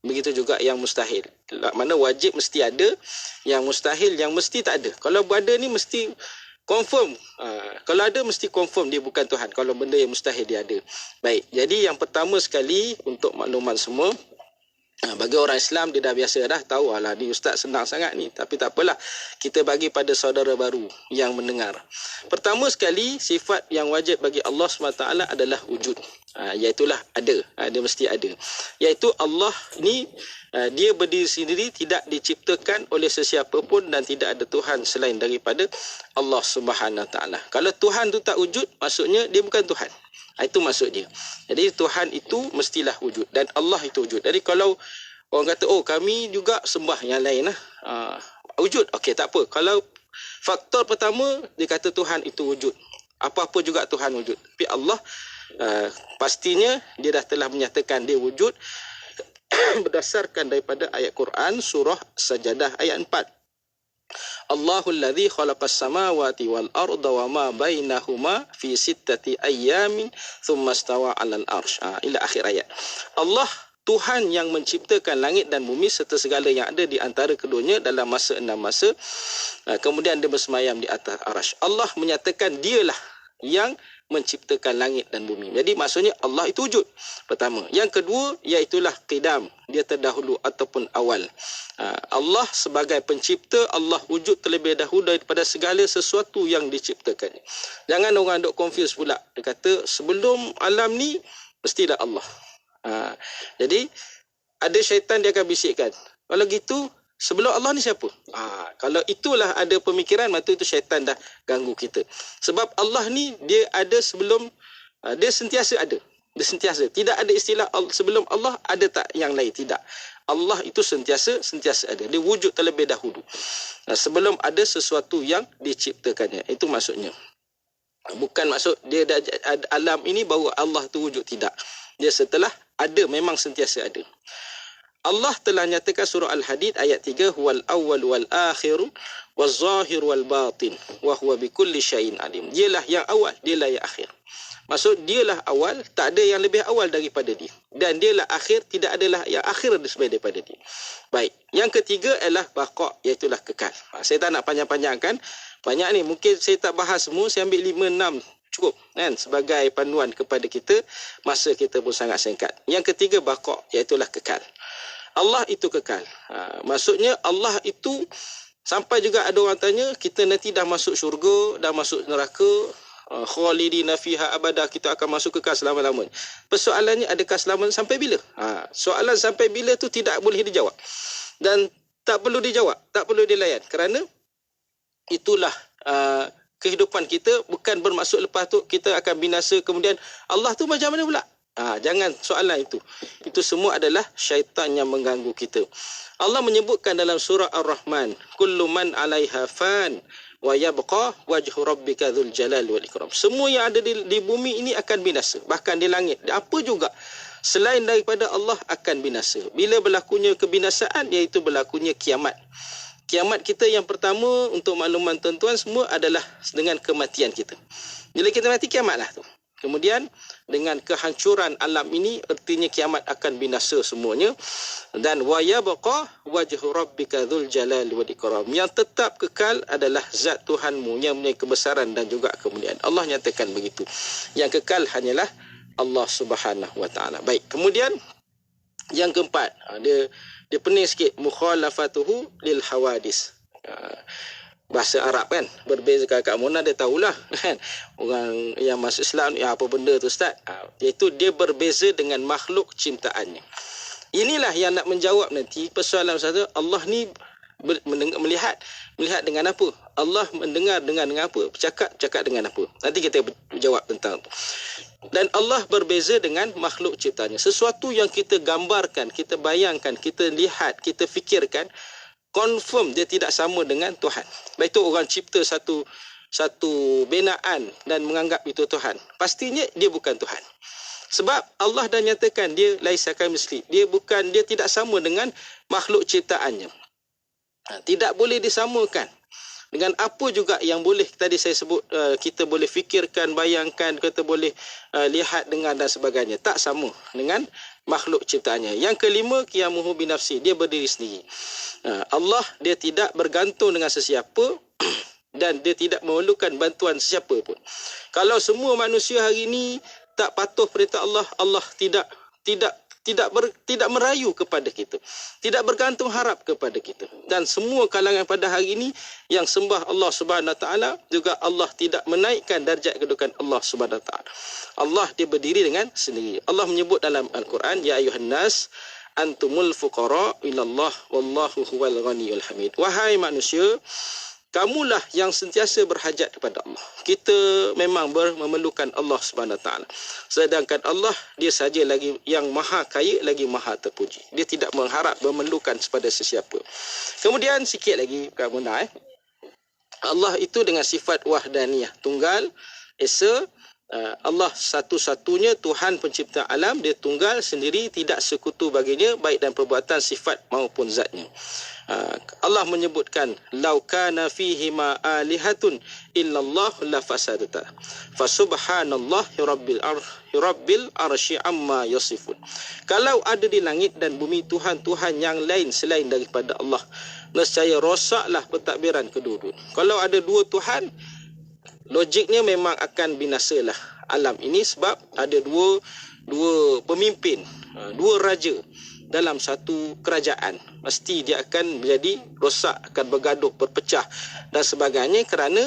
Begitu juga yang mustahil. Mana wajib mesti ada, yang mustahil yang mesti tak ada. Kalau berada ni mesti confirm. Kalau ada mesti confirm dia bukan Tuhan. Kalau benda yang mustahil dia ada. Baik, jadi yang pertama sekali untuk makluman semua, bagi orang Islam dia dah biasa dah tahu, alah ni ustaz senang sangat ni, tapi tak apalah, kita bagi pada saudara baru yang mendengar. Pertama sekali, sifat yang wajib bagi Allah SWT adalah wujud, iaitulah ada, dia mesti ada. Iaitu Allah ni dia berdiri sendiri, tidak diciptakan oleh sesiapa pun dan tidak ada Tuhan selain daripada Allah SWT. Kalau Tuhan tu tak wujud, maksudnya dia bukan Tuhan. Itu maksud dia. Jadi Tuhan itu mestilah wujud dan Allah itu wujud. Jadi kalau orang kata, oh kami juga sembah yang lain lah, wujud, okey tak apa. Kalau faktor pertama dia kata Tuhan itu wujud, apa-apa juga Tuhan wujud. Tapi Allah pastinya dia dah telah menyatakan dia wujud berdasarkan daripada ayat Quran surah Sajadah ayat 4. Allahul ladzi khalaqas samawati wal arda wa ma bainahuma fi sittati ayyamin thumma istawa 'alal arsy. Ila akhir ayat. Allah Tuhan yang menciptakan langit dan bumi serta segala yang ada di antara keduanya dalam masa 6 masa. Kemudian dia bersemayam di atas arasy. Allah menyatakan dialah yang menciptakan langit dan bumi. Jadi maksudnya Allah itu wujud. Pertama. Yang kedua, iaitulah qidam. Dia terdahulu ataupun awal. Allah sebagai pencipta, Allah wujud terlebih dahulu daripada segala sesuatu yang diciptakan. Jangan orang dok confuse pula. Dia kata sebelum alam ni mestilah Allah. Jadi ada syaitan dia akan bisikkan, kalau gitu sebelum Allah ni siapa? Kalau itulah ada pemikiran, maka itu syaitan dah ganggu kita. Sebab Allah ni dia ada sebelum, dia sentiasa ada. Dia sentiasa. Tidak ada istilah sebelum Allah ada tak yang lain, tidak. Allah itu sentiasa ada. Dia wujud terlebih dahulu. Sebelum ada sesuatu yang diciptakannya. Itu maksudnya. Bukan maksud dia dah ada alam ini baru Allah tu wujud, tidak. Dia setelah ada, memang sentiasa ada. Allah telah nyatakan surah Al-Hadid ayat 3, huwal awwal wal akhir waz zahir wal batin wa huwa bikulli syai'in alim. Dialah yang awal, dialah yang akhir. Maksud dialah awal, tak ada yang lebih awal daripada dia. Dan dialah akhir, tidak adalah yang akhir daripada dia. Baik, yang ketiga adalah baqa', iaitulah kekal. Saya tak nak panjang-panjangkan. Banyak ni, mungkin saya tak bahas semua, saya ambil 5-6 cukup kan sebagai panduan kepada kita, masa kita pun sangat singkat. Yang ketiga baqa', iaitulah kekal. Allah itu kekal. Maksudnya Allah itu, sampai juga ada orang tanya, kita nanti dah masuk syurga, dah masuk neraka, khalidina fiha abada, kita akan masuk kekal selama-lamanya. Persoalannya, adakah selama sampai bila? Soalan sampai bila tu tidak boleh dijawab. Dan tak perlu dijawab, tak perlu dilayan. Kerana itulah kehidupan kita, bukan bermaksud lepas tu kita akan binasa kemudian Allah tu macam mana pula? Jangan soalan itu. Itu semua adalah syaitan yang mengganggu kita. Allah menyebutkan dalam surah Ar-Rahman, kullu man 'alaiha fan wa yabqa wajhu rabbika dzul jalal wal ikram. Semua yang ada di bumi ini akan binasa, bahkan di langit. Apa juga selain daripada Allah akan binasa. Bila berlakunya kebinasaan, iaitu berlakunya kiamat. Kiamat kita yang pertama, untuk makluman tuan-tuan semua, adalah dengan kematian kita. Bila kita mati, kiamatlah tu. Kemudian dengan kehancuran alam ini, artinya kiamat akan binasa semuanya. Dan wa yabqa wajhu rabbika dzul jalali wal ikram. Yang tetap kekal adalah zat Tuhanmu yang mempunyai kebesaran dan juga kemuliaan. Allah nyatakan begitu. Yang kekal hanyalah Allah Subhanahu wa taala. Baik, kemudian yang keempat, dia pening sikit, mukhalafatuhu lil hawadis. Bahasa Arab kan, berbeza. Kakak Mona dia tahulah kan, orang yang masuk Islam ni apa benda tu Ustaz, iaitu dia berbeza dengan makhluk ciptaannya. Inilah yang nak menjawab nanti persoalan Ustaz. Allah ni melihat dengan apa? Allah mendengar dengan apa? Bercakap dengan apa? Nanti kita jawab tentang itu. Dan Allah berbeza dengan makhluk ciptaannya. Sesuatu yang kita gambarkan, kita bayangkan, kita lihat, kita fikirkan, confirm dia tidak sama dengan Tuhan. Baik itu orang cipta satu binaan dan menganggap itu Tuhan, pastinya dia bukan Tuhan. Sebab Allah dah nyatakan dia laisa kamitsli. Dia tidak sama dengan makhluk ciptaannya. Tidak boleh disamakan dengan apa juga yang boleh tadi saya sebut, kita boleh fikirkan, bayangkan, kita boleh lihat, dengar dan sebagainya. Tak sama dengan makhluk ciptaannya. Yang kelima, qiyamuhu binafsi, dia berdiri sendiri. Allah dia tidak bergantung dengan sesiapa dan dia tidak memerlukan bantuan sesiapa pun. Kalau semua manusia hari ini tak patuh perintah Allah, Allah tidak merayu kepada kita, tidak bergantung harap kepada kita. Dan semua kalangan pada hari ini yang sembah Allah Subhanahu Wa Taala, juga Allah tidak menaikkan darjat kedudukan Allah Subhanahu Wa Taala. Allah dia berdiri dengan sendiri. Allah menyebut dalam Al-Quran, ya ayuhan nas antumul fuqara ilallah wallahu huwal ghaniyul hamid. Wahai manusia, kamulah yang sentiasa berhajat kepada Allah. Kita memang memerlukan Allah Subhanahu Wa Taala. Sedangkan Allah dia saja lagi yang maha kaya, lagi maha terpuji. Dia tidak mengharap memerlukan kepada sesiapa. Kemudian sikit lagi Kak Muna, Allah itu dengan sifat wahdaniyah, tunggal, esa. Allah satu-satunya Tuhan pencipta alam, dia tunggal sendiri, tidak sekutu baginya baik dalam perbuatan, sifat maupun zatnya. Allah menyebutkan lau kana fihi ma alihatun illallah la fasadata fasubhanallahi rabbil arsy amma yasifun. Kalau ada di langit dan bumi Tuhan-Tuhan yang lain selain daripada Allah, nescaya rosaklah pentadbiran kedua-dua. Kalau ada dua Tuhan, logiknya memang akan binasalah alam ini, sebab ada dua pemimpin, dua raja dalam satu kerajaan. Mesti dia akan menjadi rosak, akan bergaduh, berpecah dan sebagainya, kerana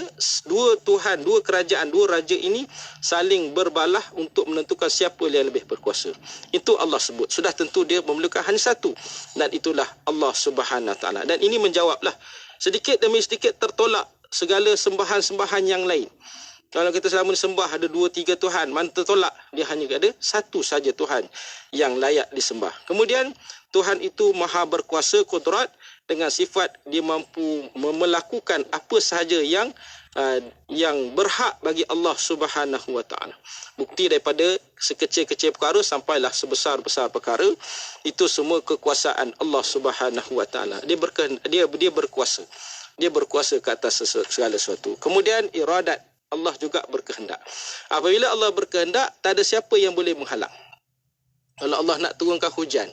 dua Tuhan, dua kerajaan, dua raja ini saling berbalah untuk menentukan siapa yang lebih berkuasa. Itu Allah sebut. Sudah tentu dia memerlukan hanya satu, dan itulah Allah Subhanahu Wa Taala. Dan ini menjawablah sedikit demi sedikit tertolak segala sembahan-sembahan yang lain. Kalau kita selama disembah ada 2-3 Tuhan, mana tertolak, dia hanya ada satu saja Tuhan yang layak disembah. Kemudian Tuhan itu maha berkuasa, kudrat, dengan sifat dia mampu melakukan apa sahaja yang berhak bagi Allah Subhanahu Wa Taala. Bukti daripada sekecil-kecil perkara sampailah sebesar-besar perkara, itu semua kekuasaan Allah Subhanahu Wa Taala. Dia berkuasa. Dia berkuasa ke atas segala sesuatu. Kemudian iradat, Allah juga berkehendak. Apabila Allah berkehendak, tak ada siapa yang boleh menghalang. Kalau Allah nak turunkan hujan,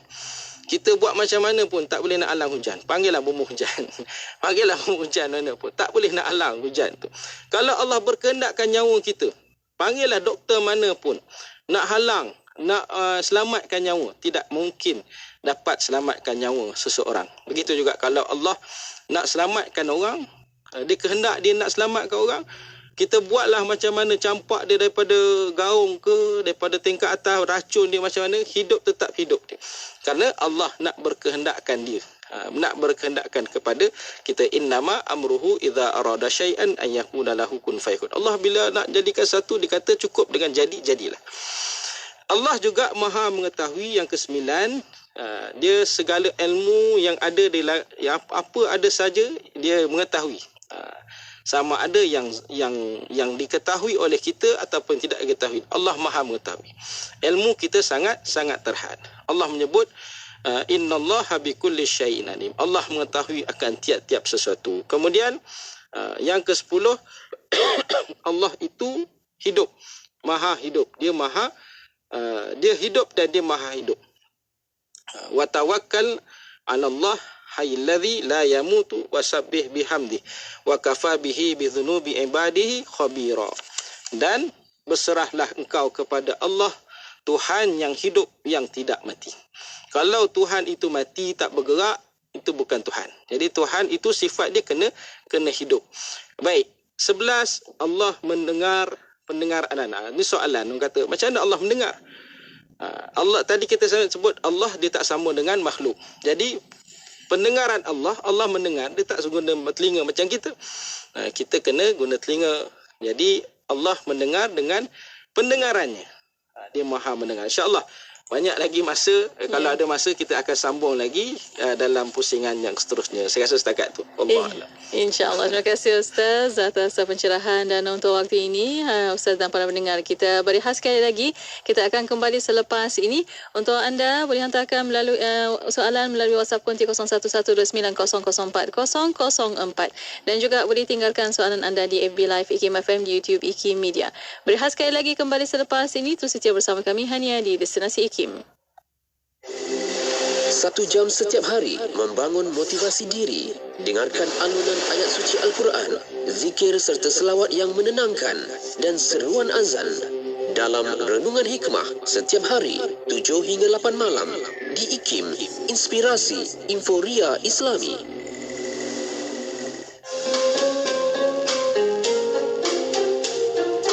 kita buat macam mana pun tak boleh nak halang hujan. Panggillah bumbu hujan. Panggillah bumbu hujan mana pun, tak boleh nak halang hujan tu. Kalau Allah berkehendakkan nyawa kita, panggillah doktor mana pun, nak halang, nak selamatkan nyawa, tidak mungkin dapat selamatkan nyawa seseorang. Begitu juga kalau Allah nak selamatkan orang, dia kehendak dia nak selamatkan orang, kita buatlah macam mana, campak dia daripada gaung ke, daripada tingkat atas, racun dia macam mana, hidup tetap hidup dia. Kerana Allah nak berkehendakkan dia, nak berkehendakkan kepada kita. Innama amruhu idza arada syai'an an yakuna lahu kun fayakun. Allah bila nak jadikan satu, dia kata cukup dengan jadi, jadilah. Allah juga Maha mengetahui yang kesembilan. Dia segala ilmu yang ada yang apa ada saja dia mengetahui. Sama ada yang diketahui oleh kita ataupun tidak diketahui. Allah Maha mengetahui. Ilmu kita sangat terhad. Allah menyebut innallaha bikulli syai'in alim. Allah mengetahui akan tiap-tiap sesuatu. Kemudian yang ke-10 Allah itu hidup. Maha hidup. Dia hidup dan dia maha hidup. Wa tawakkal 'ala Allah hayyalladzi la yamutu wasabbih bihamdi wa kafa bihi bi dzunubi ibadihi khabira. Dan berserahlah engkau kepada Allah, Tuhan yang hidup yang tidak mati. Kalau Tuhan itu mati tak bergerak, itu bukan Tuhan. Jadi Tuhan itu sifat dia kena hidup. Baik, 11 Allah mendengar pendengar anak-anak. Ini soalan orang kata, macam mana Allah mendengar? Allah tadi kita sebut Allah dia tak sama dengan makhluk. Jadi pendengaran Allah mendengar, dia tak guna telinga macam kita. Kita kena guna telinga. Jadi Allah mendengar dengan pendengarannya. Dia Maha mendengar. InsyaAllah banyak lagi masa. Kalau ada masa kita akan sambung lagi dalam pusingan yang seterusnya. Saya rasa setakat tu. Allah
InsyaAllah. Terima kasih Ustaz atas pencerahan dan untuk waktu ini. Ustaz dan para pendengar, kita berehat sekali lagi. Kita akan kembali selepas ini. Untuk anda boleh hantarkan melalui soalan melalui WhatsApp konti 0112900404 dan juga boleh tinggalkan soalan anda di FB Live IKIM FM, di YouTube IKIM Media. Berehat sekali lagi kembali selepas ini. Terus setia bersama kami hanya di Destinasi IKIM.
1 jam setiap hari membangun motivasi diri. Dengarkan alunan ayat suci Al-Quran, zikir serta selawat yang menenangkan dan seruan azan dalam Renungan Hikmah setiap hari 7 hingga 8 malam di IKIM, Inspirasi Inforia Islami.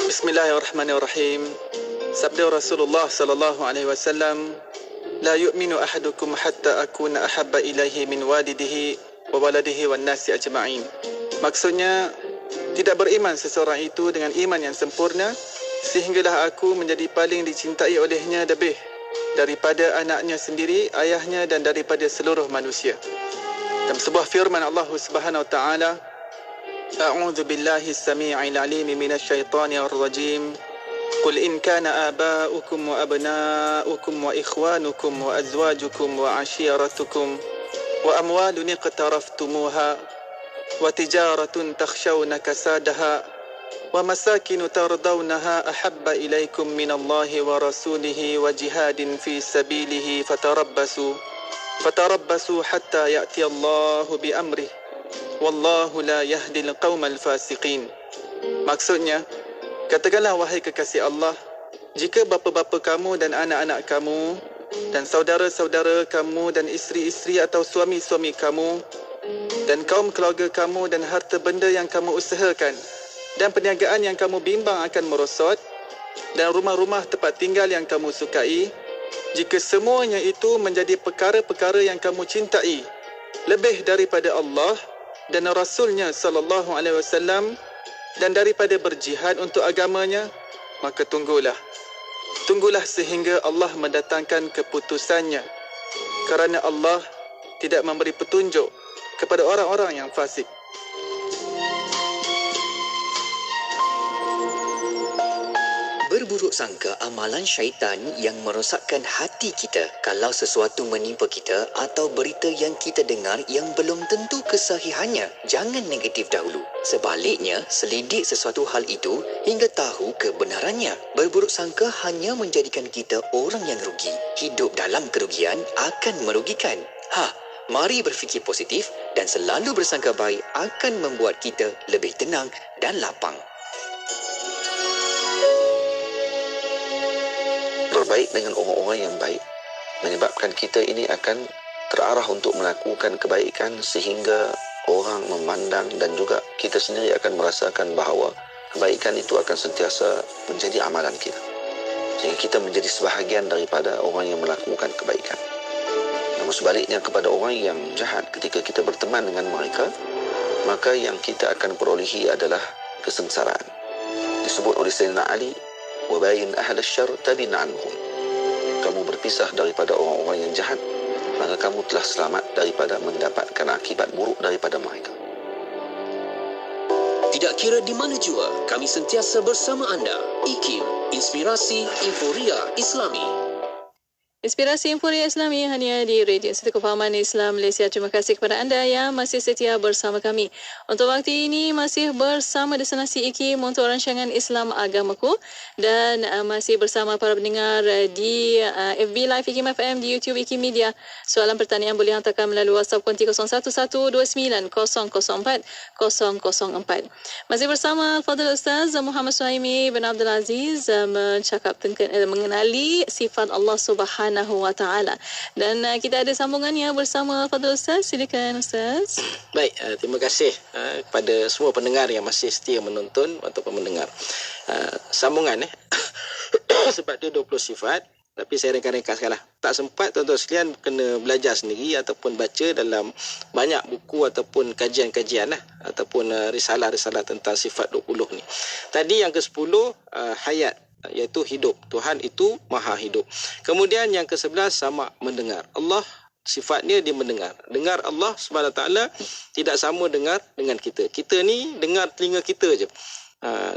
Bismillahirrahmanirrahim. Sabda Rasulullah sallallahu alaihi wasallam, la yu'minu ahadukum hatta akuna ahabba ilaihi min walidihi wa waladihi wan nasi ajma'in. Maksudnya, tidak beriman seseorang itu dengan iman yang sempurna sehinggalah aku menjadi paling dicintai olehnya lebih daripada anaknya sendiri, ayahnya dan daripada seluruh manusia. Dalam sebuah firman Allah Subhanahu wa taala, a'udzu billahi as-sami'il 'alim minasyaitonir rajim. قل إن كان آباؤكم وأبناؤكم وإخوانكم وأزواجكم وعشيرتكم وأموال اقترفتموها وتجارة تخشون كسادها ومساكن ترضونها أحب إليكم من الله ورسوله وجهاد في سبيله فتربصوا حتى يأتي الله بأمره والله لا يهدي القوم الفاسقين. Maksudnya, katakanlah wahai kekasih Allah, jika bapa-bapa kamu dan anak-anak kamu dan saudara-saudara kamu dan isteri-isteri atau suami-suami kamu dan kaum keluarga kamu dan harta benda yang kamu usahakan dan perniagaan yang kamu bimbang akan merosot dan rumah-rumah tempat tinggal yang kamu sukai, jika semuanya itu menjadi perkara-perkara yang kamu cintai lebih daripada Allah dan Rasulnya sallallahu alaihi wasallam dan daripada berjihad untuk agamanya, maka tunggulah sehingga Allah mendatangkan keputusannya, kerana Allah tidak memberi petunjuk kepada orang-orang yang fasik.
Berburuk sangka amalan syaitan yang merosakkan hati kita kalau sesuatu menimpa kita atau berita yang kita dengar yang belum tentu kesahihannya. Jangan negatif dahulu. Sebaliknya, selidik sesuatu hal itu hingga tahu kebenarannya. Berburuk sangka hanya menjadikan kita orang yang rugi. Hidup dalam kerugian akan merugikan. Mari berfikir positif dan selalu bersangka baik akan membuat kita lebih tenang dan lapang.
Berbaik dengan orang-orang yang baik menyebabkan kita ini akan terarah untuk melakukan kebaikan sehingga orang memandang dan juga kita sendiri akan merasakan bahawa kebaikan itu akan sentiasa menjadi amalan kita. Sehingga kita menjadi sebahagian daripada orang yang melakukan kebaikan. Namun sebaliknya kepada orang yang jahat, ketika kita berteman dengan mereka, maka yang kita akan perolehi adalah kesengsaraan. Disebut oleh Sayyidina Ali, وَبَايِنْ أَهْلَ الشَّرِّ تَبِنْ عَنْهُمْ. terpisah daripada orang-orang yang jahat, maka kamu telah selamat daripada mendapatkan akibat buruk daripada mereka.
Tidak kira di mana jua, kami sentiasa bersama anda. IKIM, Inspirasi Inforia Islami.
Inspirasi Inforia Islami hanya di Radio Institut Kefahaman Islam Malaysia. Terima kasih kepada anda yang masih setia bersama kami. Untuk waktu ini masih bersama destinasi IKIM untuk rancangan Islam Agamaku dan masih bersama para pendengar di FB Live IKIM FM, di YouTube IKIM Media. Soalan pertanyaan boleh hantarkan melalui WhatsApp konti 01129004 004. Masih bersama Fadil Ustaz Muhammad Suhaimi bin Abdul Aziz mengenali sifat Allah Subhanahu wa Ta'ala. Dan kita ada sambungannya bersama Fadil Ustaz. Silakan Ustaz.
Baik, terima kasih kepada semua pendengar yang masih setia menonton ataupun mendengar. Sambungan sebab dia 20 sifat, tapi saya ringkas-ringkaskanlah. Tak sempat tuan-tuan sekalian kena belajar sendiri ataupun baca dalam banyak buku ataupun kajian-kajian ataupun risalah-risalah tentang sifat 20 ni. Tadi yang ke-10 hayat, iaitu hidup. Tuhan itu maha hidup. Kemudian yang ke-11 sama mendengar. Allah sifatnya dia mendengar. Dengar Allah Subhanahu Wa Taala tidak sama dengar dengan kita. Kita ni dengar telinga kita je.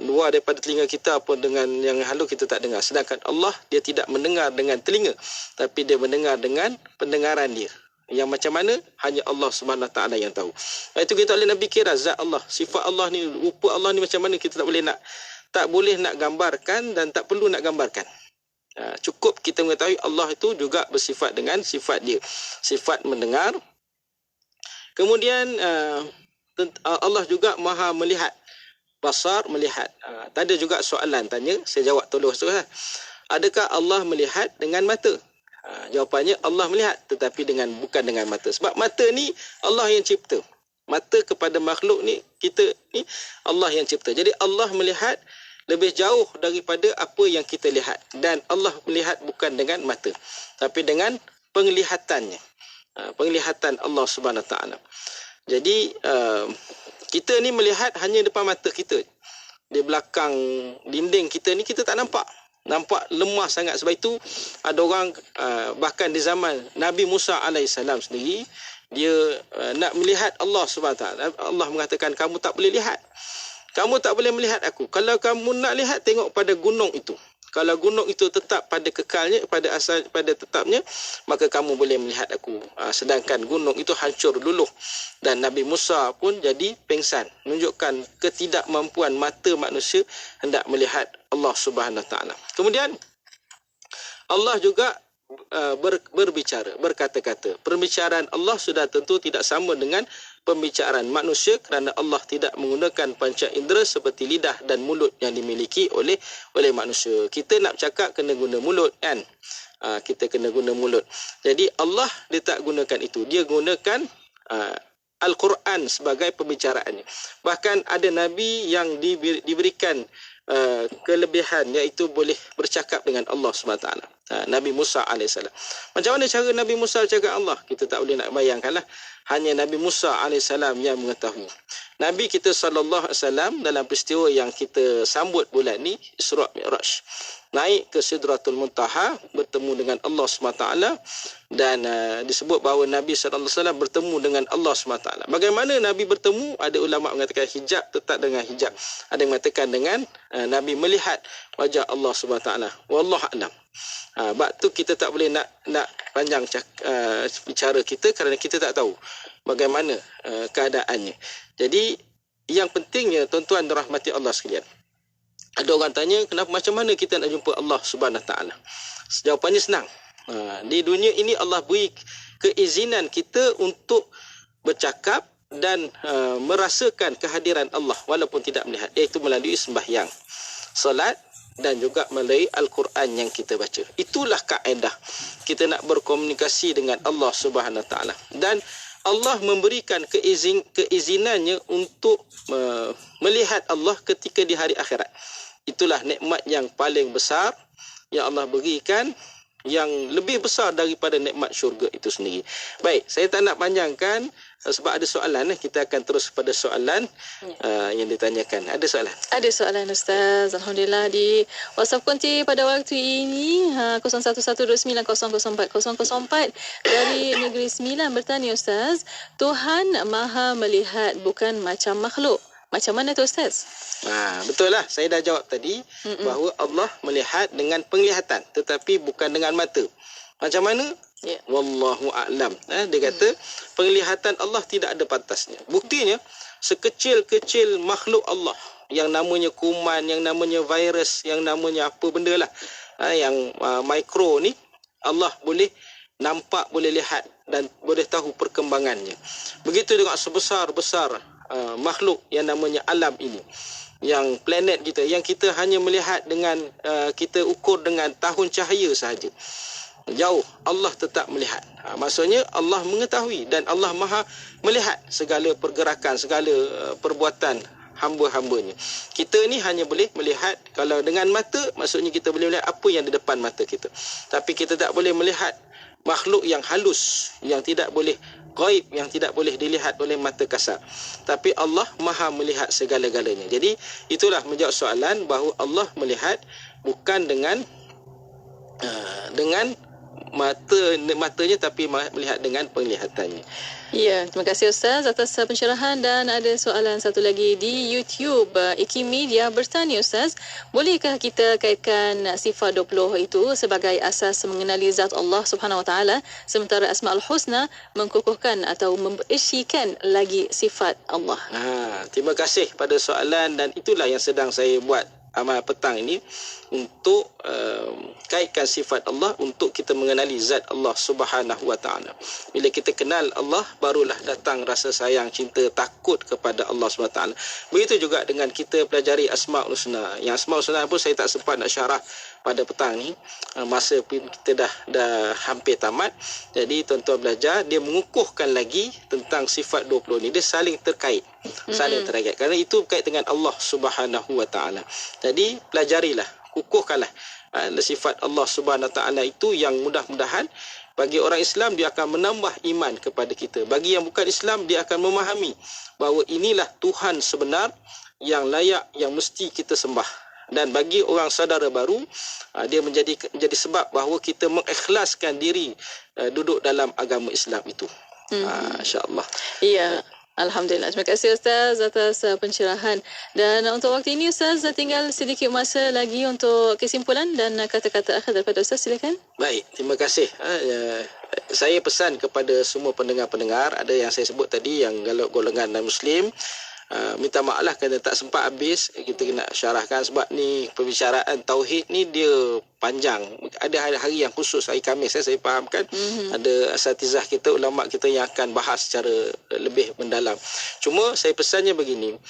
Luar daripada telinga kita apa dengan yang halus kita tak dengar. Sedangkan Allah dia tidak mendengar dengan telinga, tapi dia mendengar dengan pendengaran dia. Yang macam mana hanya Allah Subhanahu Wa Taala yang tahu. Itu kita boleh nak fikir zat Allah, sifat Allah ni, rupa Allah ni macam mana kita tak boleh nak gambarkan dan tak perlu nak gambarkan. Cukup kita mengetahui Allah itu juga bersifat dengan sifat dia, sifat mendengar. Kemudian Allah juga maha melihat, basar melihat. Tadi juga soalan tanya, saya jawab tolong soalan. Adakah Allah melihat dengan mata? Jawapannya Allah melihat, tetapi bukan dengan mata. Sebab mata ni Allah yang cipta. Mata kepada makhluk ni, kita ni Allah yang cipta. Jadi Allah melihat lebih jauh daripada apa yang kita lihat. Dan Allah melihat bukan dengan mata, tapi dengan penglihatannya. Penglihatan Allah Subhanahu Wa Taala. Jadi kita ni melihat hanya depan mata kita. Di belakang dinding kita ni kita tak nampak. Nampak lemah sangat. Sebab itu ada orang bahkan di zaman Nabi Musa alaihissalam sendiri, dia nak melihat Allah Subhanahu Wa Taala. Allah mengatakan kamu tak boleh lihat. Kamu tak boleh melihat aku. Kalau kamu nak lihat, tengok pada gunung itu. Kalau gunung itu tetap pada kekalnya, pada tetapnya, maka kamu boleh melihat aku. Sedangkan gunung itu hancur luluh. Dan Nabi Musa pun jadi pengsan. Menunjukkan ketidakmampuan mata manusia hendak melihat Allah Subhanahu Wa Taala. Kemudian Allah juga berbicara, berkata-kata. Perbicaraan Allah sudah tentu tidak sama dengan pembicaraan manusia kerana Allah tidak menggunakan panca indera seperti lidah dan mulut yang dimiliki oleh manusia. Kita nak cakap kena guna mulut kan? Kita kena guna mulut. Jadi Allah dia tak gunakan itu. Dia gunakan Al-Quran sebagai pembicaraannya. Bahkan ada Nabi yang diberikan kelebihan iaitu boleh bercakap dengan Allah SWT. Nabi Musa AS. Macam mana cara Nabi Musa cakap Allah? Kita tak boleh nak bayangkanlah. Hanya Nabi Musa AS yang mengetahui. Nabi kita SAW dalam peristiwa yang kita sambut bulan ni, Isra' Mi'raj, naik ke Sidratul Muntaha, bertemu dengan Allah SWT. Dan disebut bahawa Nabi SAW bertemu dengan Allah SWT. Bagaimana Nabi bertemu? Ada ulama mengatakan hijab, tetap dengan hijab. Ada yang mengatakan dengan Nabi melihat wajah Allah SWT. Wallahu'alam. Sebab tu kita tak boleh nak panjang bicara kita kerana kita tak tahu bagaimana keadaannya. Jadi yang pentingnya tuan-tuan dirahmati Allah sekalian. Ada orang tanya kenapa macam mana kita nak jumpa Allah Subhanahu Wa Taala? Jawapannya senang. Di dunia ini Allah beri keizinan kita untuk bercakap dan merasakan kehadiran Allah walaupun tidak melihat, iaitu melalui sembahyang, salat dan juga melalui Al-Quran yang kita baca. Itulah kaedah kita nak berkomunikasi dengan Allah Subhanahu Wa Taala. Dan Allah memberikan keizinannya untuk melihat Allah ketika di hari akhirat. Itulah nikmat yang paling besar yang Allah berikan yang lebih besar daripada nikmat syurga itu sendiri. Baik, saya tak nak panjangkan sebab ada soalan. Kita akan terus pada soalan yang ditanyakan. Ada soalan? Ada soalan Ustaz. Alhamdulillah di WhatsApp Kunci pada waktu ini 0112900404 dari Negeri Sembilan bertanya Ustaz, Tuhan Maha melihat bukan macam makhluk. Macam mana tu Ustaz? Betul lah. Saya dah jawab tadi bahawa Allah melihat dengan penglihatan tetapi bukan dengan mata. Macam mana? Yeah. Wallahu a'lam. Dia kata penglihatan Allah tidak ada batasnya. Buktinya sekecil-kecil makhluk Allah yang namanya kuman, yang namanya virus, yang namanya apa benda lah, yang mikro ni Allah boleh nampak, boleh lihat dan boleh tahu perkembangannya. Begitu dengan sebesar-besar makhluk yang namanya alam ini, yang planet kita, yang kita hanya melihat dengan kita ukur dengan tahun cahaya sahaja. Jauh, Allah tetap melihat. Maksudnya Allah mengetahui dan Allah Maha melihat segala pergerakan, segala perbuatan hamba-hambanya. Kita ni hanya boleh melihat, kalau dengan mata, maksudnya kita boleh melihat apa yang di depan mata kita. Tapi kita tak boleh melihat makhluk yang halus, yang tidak boleh gaib, yang tidak boleh dilihat oleh mata kasar. Tapi Allah Maha melihat segala-galanya. Jadi itulah menjawab soalan bahawa Allah melihat bukan dengan matanya tapi melihat dengan penglihatannya. Ya, terima kasih Ustaz atas pencerahan. Dan ada soalan satu lagi di YouTube. Iki Media bertanya Ustaz, bolehkah kita kaitkan sifat 20 itu sebagai asas mengenali zat Allah Subhanahu Wa Taala, sementara Asmaul Husna mengkukuhkan atau memberisikan lagi sifat Allah? Terima kasih pada soalan, dan itulah yang sedang saya buat amal petang ini, untuk kaitkan sifat Allah untuk kita mengenali zat Allah Subhanahu Wa Taala. Bila kita kenal Allah, barulah datang rasa sayang, cinta, takut kepada Allah Subhanahu Wa Taala. Begitu juga dengan kita pelajari Asmaul Husna. Yang Asmaul Husna pun saya tak sempat nak syarah pada petang ni, masa kita dah hampir tamat. Jadi tuan-tuan belajar, dia mengukuhkan lagi tentang sifat 20 ni. Dia saling terkait, saling terkait, kerana itu berkait dengan Allah Subhanahu Wa Taala. Jadi pelajarilah, kukuhkanlah sifat Allah Subhanahu Wa Taala itu, yang mudah-mudahan bagi orang Islam dia akan menambah iman kepada kita. Bagi yang bukan Islam, dia akan memahami bahawa inilah Tuhan sebenar yang layak, yang mesti kita sembah. Dan bagi orang saudara baru, dia menjadi sebab bahawa kita mengikhlaskan diri duduk dalam agama Islam itu. InsyaAllah. Ya. Alhamdulillah. Terima kasih Ustaz atas pencerahan. Dan untuk waktu ini Ustaz, tinggal sedikit masa lagi untuk kesimpulan dan kata-kata akhir daripada Ustaz. Silakan. Baik, terima kasih. Saya pesan kepada semua pendengar-pendengar, ada yang saya sebut tadi, yang golongan non-Muslim, minta maaf lah kerana tak sempat habis. Kita kena syarahkan sebab ni pembicaraan tauhid ni dia panjang. Ada hari-hari yang khusus, hari Khamis saya fahamkan. Ada asatizah kita, ulama kita yang akan bahas secara lebih mendalam. Cuma saya pesannya begini,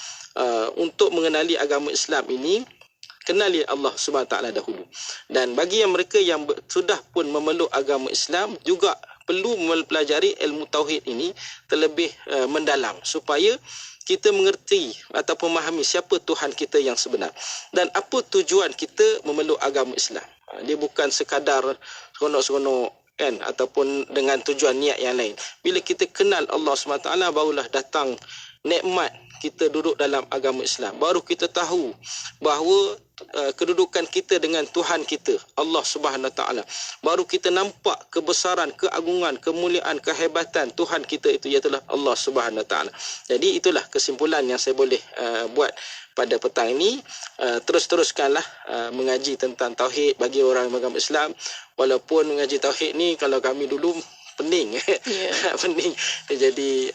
untuk mengenali agama Islam ini, kenali Allah SWT dahulu. Dan bagi yang mereka yang sudah pun memeluk agama Islam, juga perlu mempelajari ilmu tauhid ini terlebih mendalam, supaya kita mengerti ataupun memahami siapa Tuhan kita yang sebenar dan apa tujuan kita memeluk agama Islam. Dia bukan sekadar seronok-seronok kan, ataupun dengan tujuan niat yang lain. Bila kita kenal Allah SWT, barulah datang nikmat kita duduk dalam agama Islam. Baru kita tahu bahawa kedudukan kita dengan Tuhan kita, Allah Subhanahu Wa Taala. Baru kita nampak kebesaran, keagungan, kemuliaan, kehebatan Tuhan kita itu, iaitu Allah Subhanahu Wa Taala. Jadi itulah kesimpulan yang saya boleh buat pada petang ini. Terus-teruskanlah mengaji tentang tauhid bagi orang agama Islam. Walaupun mengaji tauhid ni, kalau kami dulu pening, pening. Jadi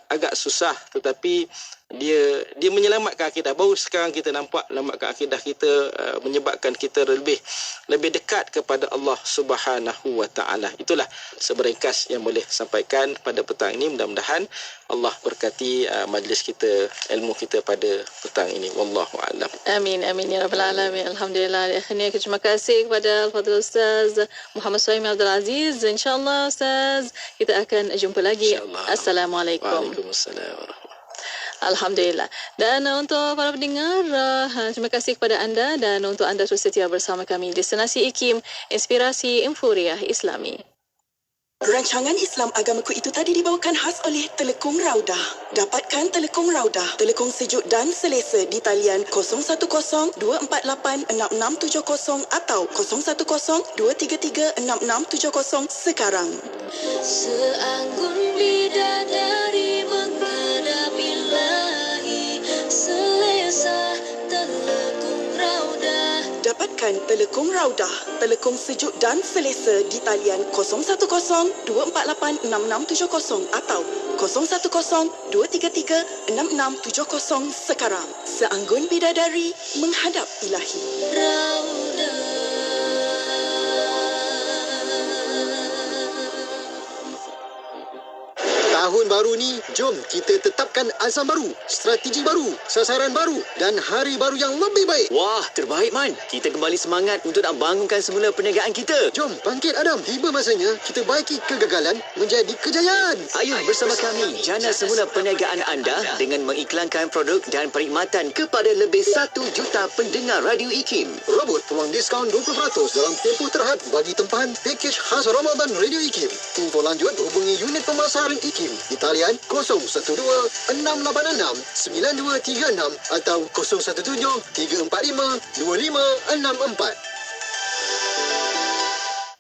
agak susah, tetapi dia menyelamatkan akidah. Baru sekarang kita nampak menyelamatkan akidah kita, menyebabkan kita lebih dekat kepada Allah Subhanahu Wa Taala. Itulah seberingkas yang boleh sampaikan pada petang ini. Mudah-mudahan Allah berkati majlis kita, ilmu kita pada petang ini. Wallahu a'lam. Amin amin ya rabbal alamin. Alhamdulillah. Akhirnya terima kasih kepada Al-Fadhil Ustaz Muhammad Suhaimi Abdul Aziz. InsyaAllah Ustaz, kita akan jumpa lagi. Assalamualaikum. Waalaikumsalam.
Alhamdulillah. Dan untuk para pendengar, terima kasih kepada anda dan untuk anda terus setia bersama kami. Destinasi IKIM, Inspirasi Infuriah Islami.
Rancangan Islam Agamaku itu tadi dibawakan khas oleh Telekung Raudah. Dapatkan Telekung Raudah, telekung sejuk dan selesa di talian 010-248-6670 atau 010-233-6670 sekarang.
Seanggun bidadari menghadapi lahi, selesa Telekung Raudah.
Dapatkan Telekung Raudah, telekung sejuk dan selesa di talian 010-248-6670 atau 010-233-6670 sekarang. Seanggun bidadari menghadap ilahi.
Tahun baru ni, jom kita tetapkan azam baru, strategi baru, sasaran baru dan hari baru yang lebih baik.
Wah, terbaik Man. Kita kembali semangat untuk nak bangunkan semula perniagaan kita.
Jom bangkit Adam. Tiba masanya kita baiki kegagalan menjadi kejayaan.
Ayo bersama kami jana semula perniagaan anda dengan mengiklankan produk dan perkhidmatan kepada lebih 1 juta pendengar Radio IKIM.
Robot peluang diskaun 20% dalam tempoh terhad bagi tempahan pakej khas Ramadan Radio IKIM. Info lanjut hubungi unit pemasaran IKIM di talian 012-686-9236 atau 017-345-2564.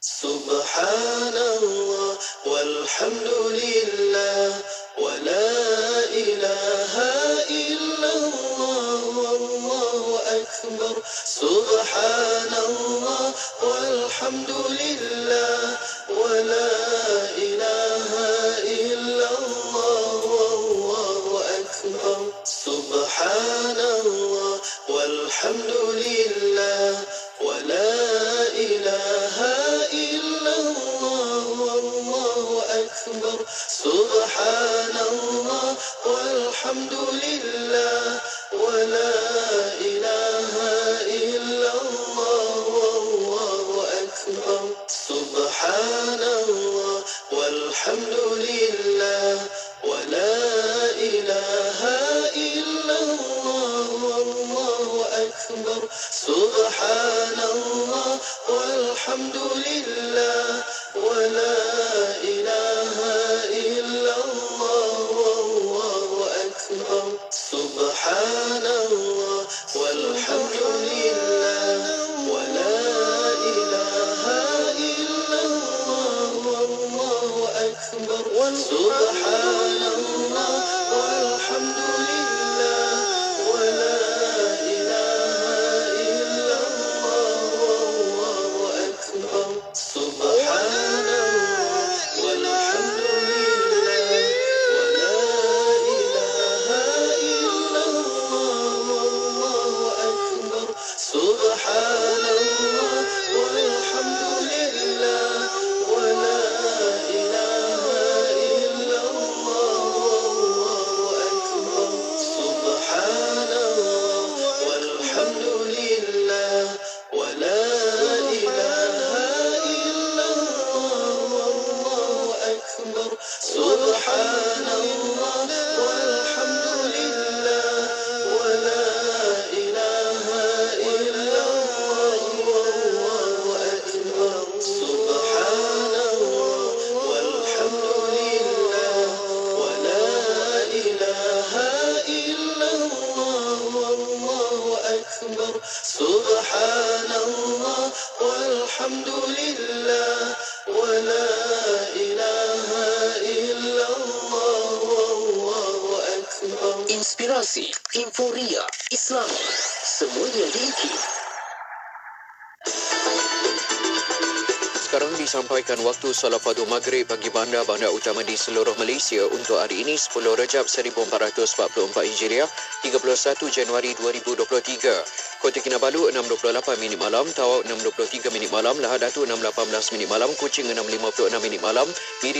Subhanallah walhamdulillah wa la ilaha illallah wallahu akbar. Subhanallah walhamdulillah wa la ilaha illallah wallahu akbar. Subhanallah walhamdulillah wa la ilaha illallah wallahu akbar. Subhanallah walhamdulillah wa la ilaha illallah wallahu akbar. Subhanallah walhamdulillah wa la ilaha illallah wallahu akbar. Subhanallah walhamdulillah wa la ilaha illallah wallahu akbar. Subhanallah walhamdulillah wa la ilaha illallah wallahu akbar. Subhanallah walhamdulillah wa la Subhanallah walhamdulillah wa la ilaha illallah wallahu akbar.
Inspirasi Inforia Islami, semuanya diikut. Sekarang disampaikan waktu solat fardu maghrib bagi bandar-bandar utama di seluruh Malaysia untuk hari ini 10 Rejab 1444 Hijriah 31 Januari 2023. Kota Kinabalu 6.28 minit malam, Tawau 6.23 minit malam, Lahad Datu 6.18 minit malam, Kuching 6.56 minit malam, Miri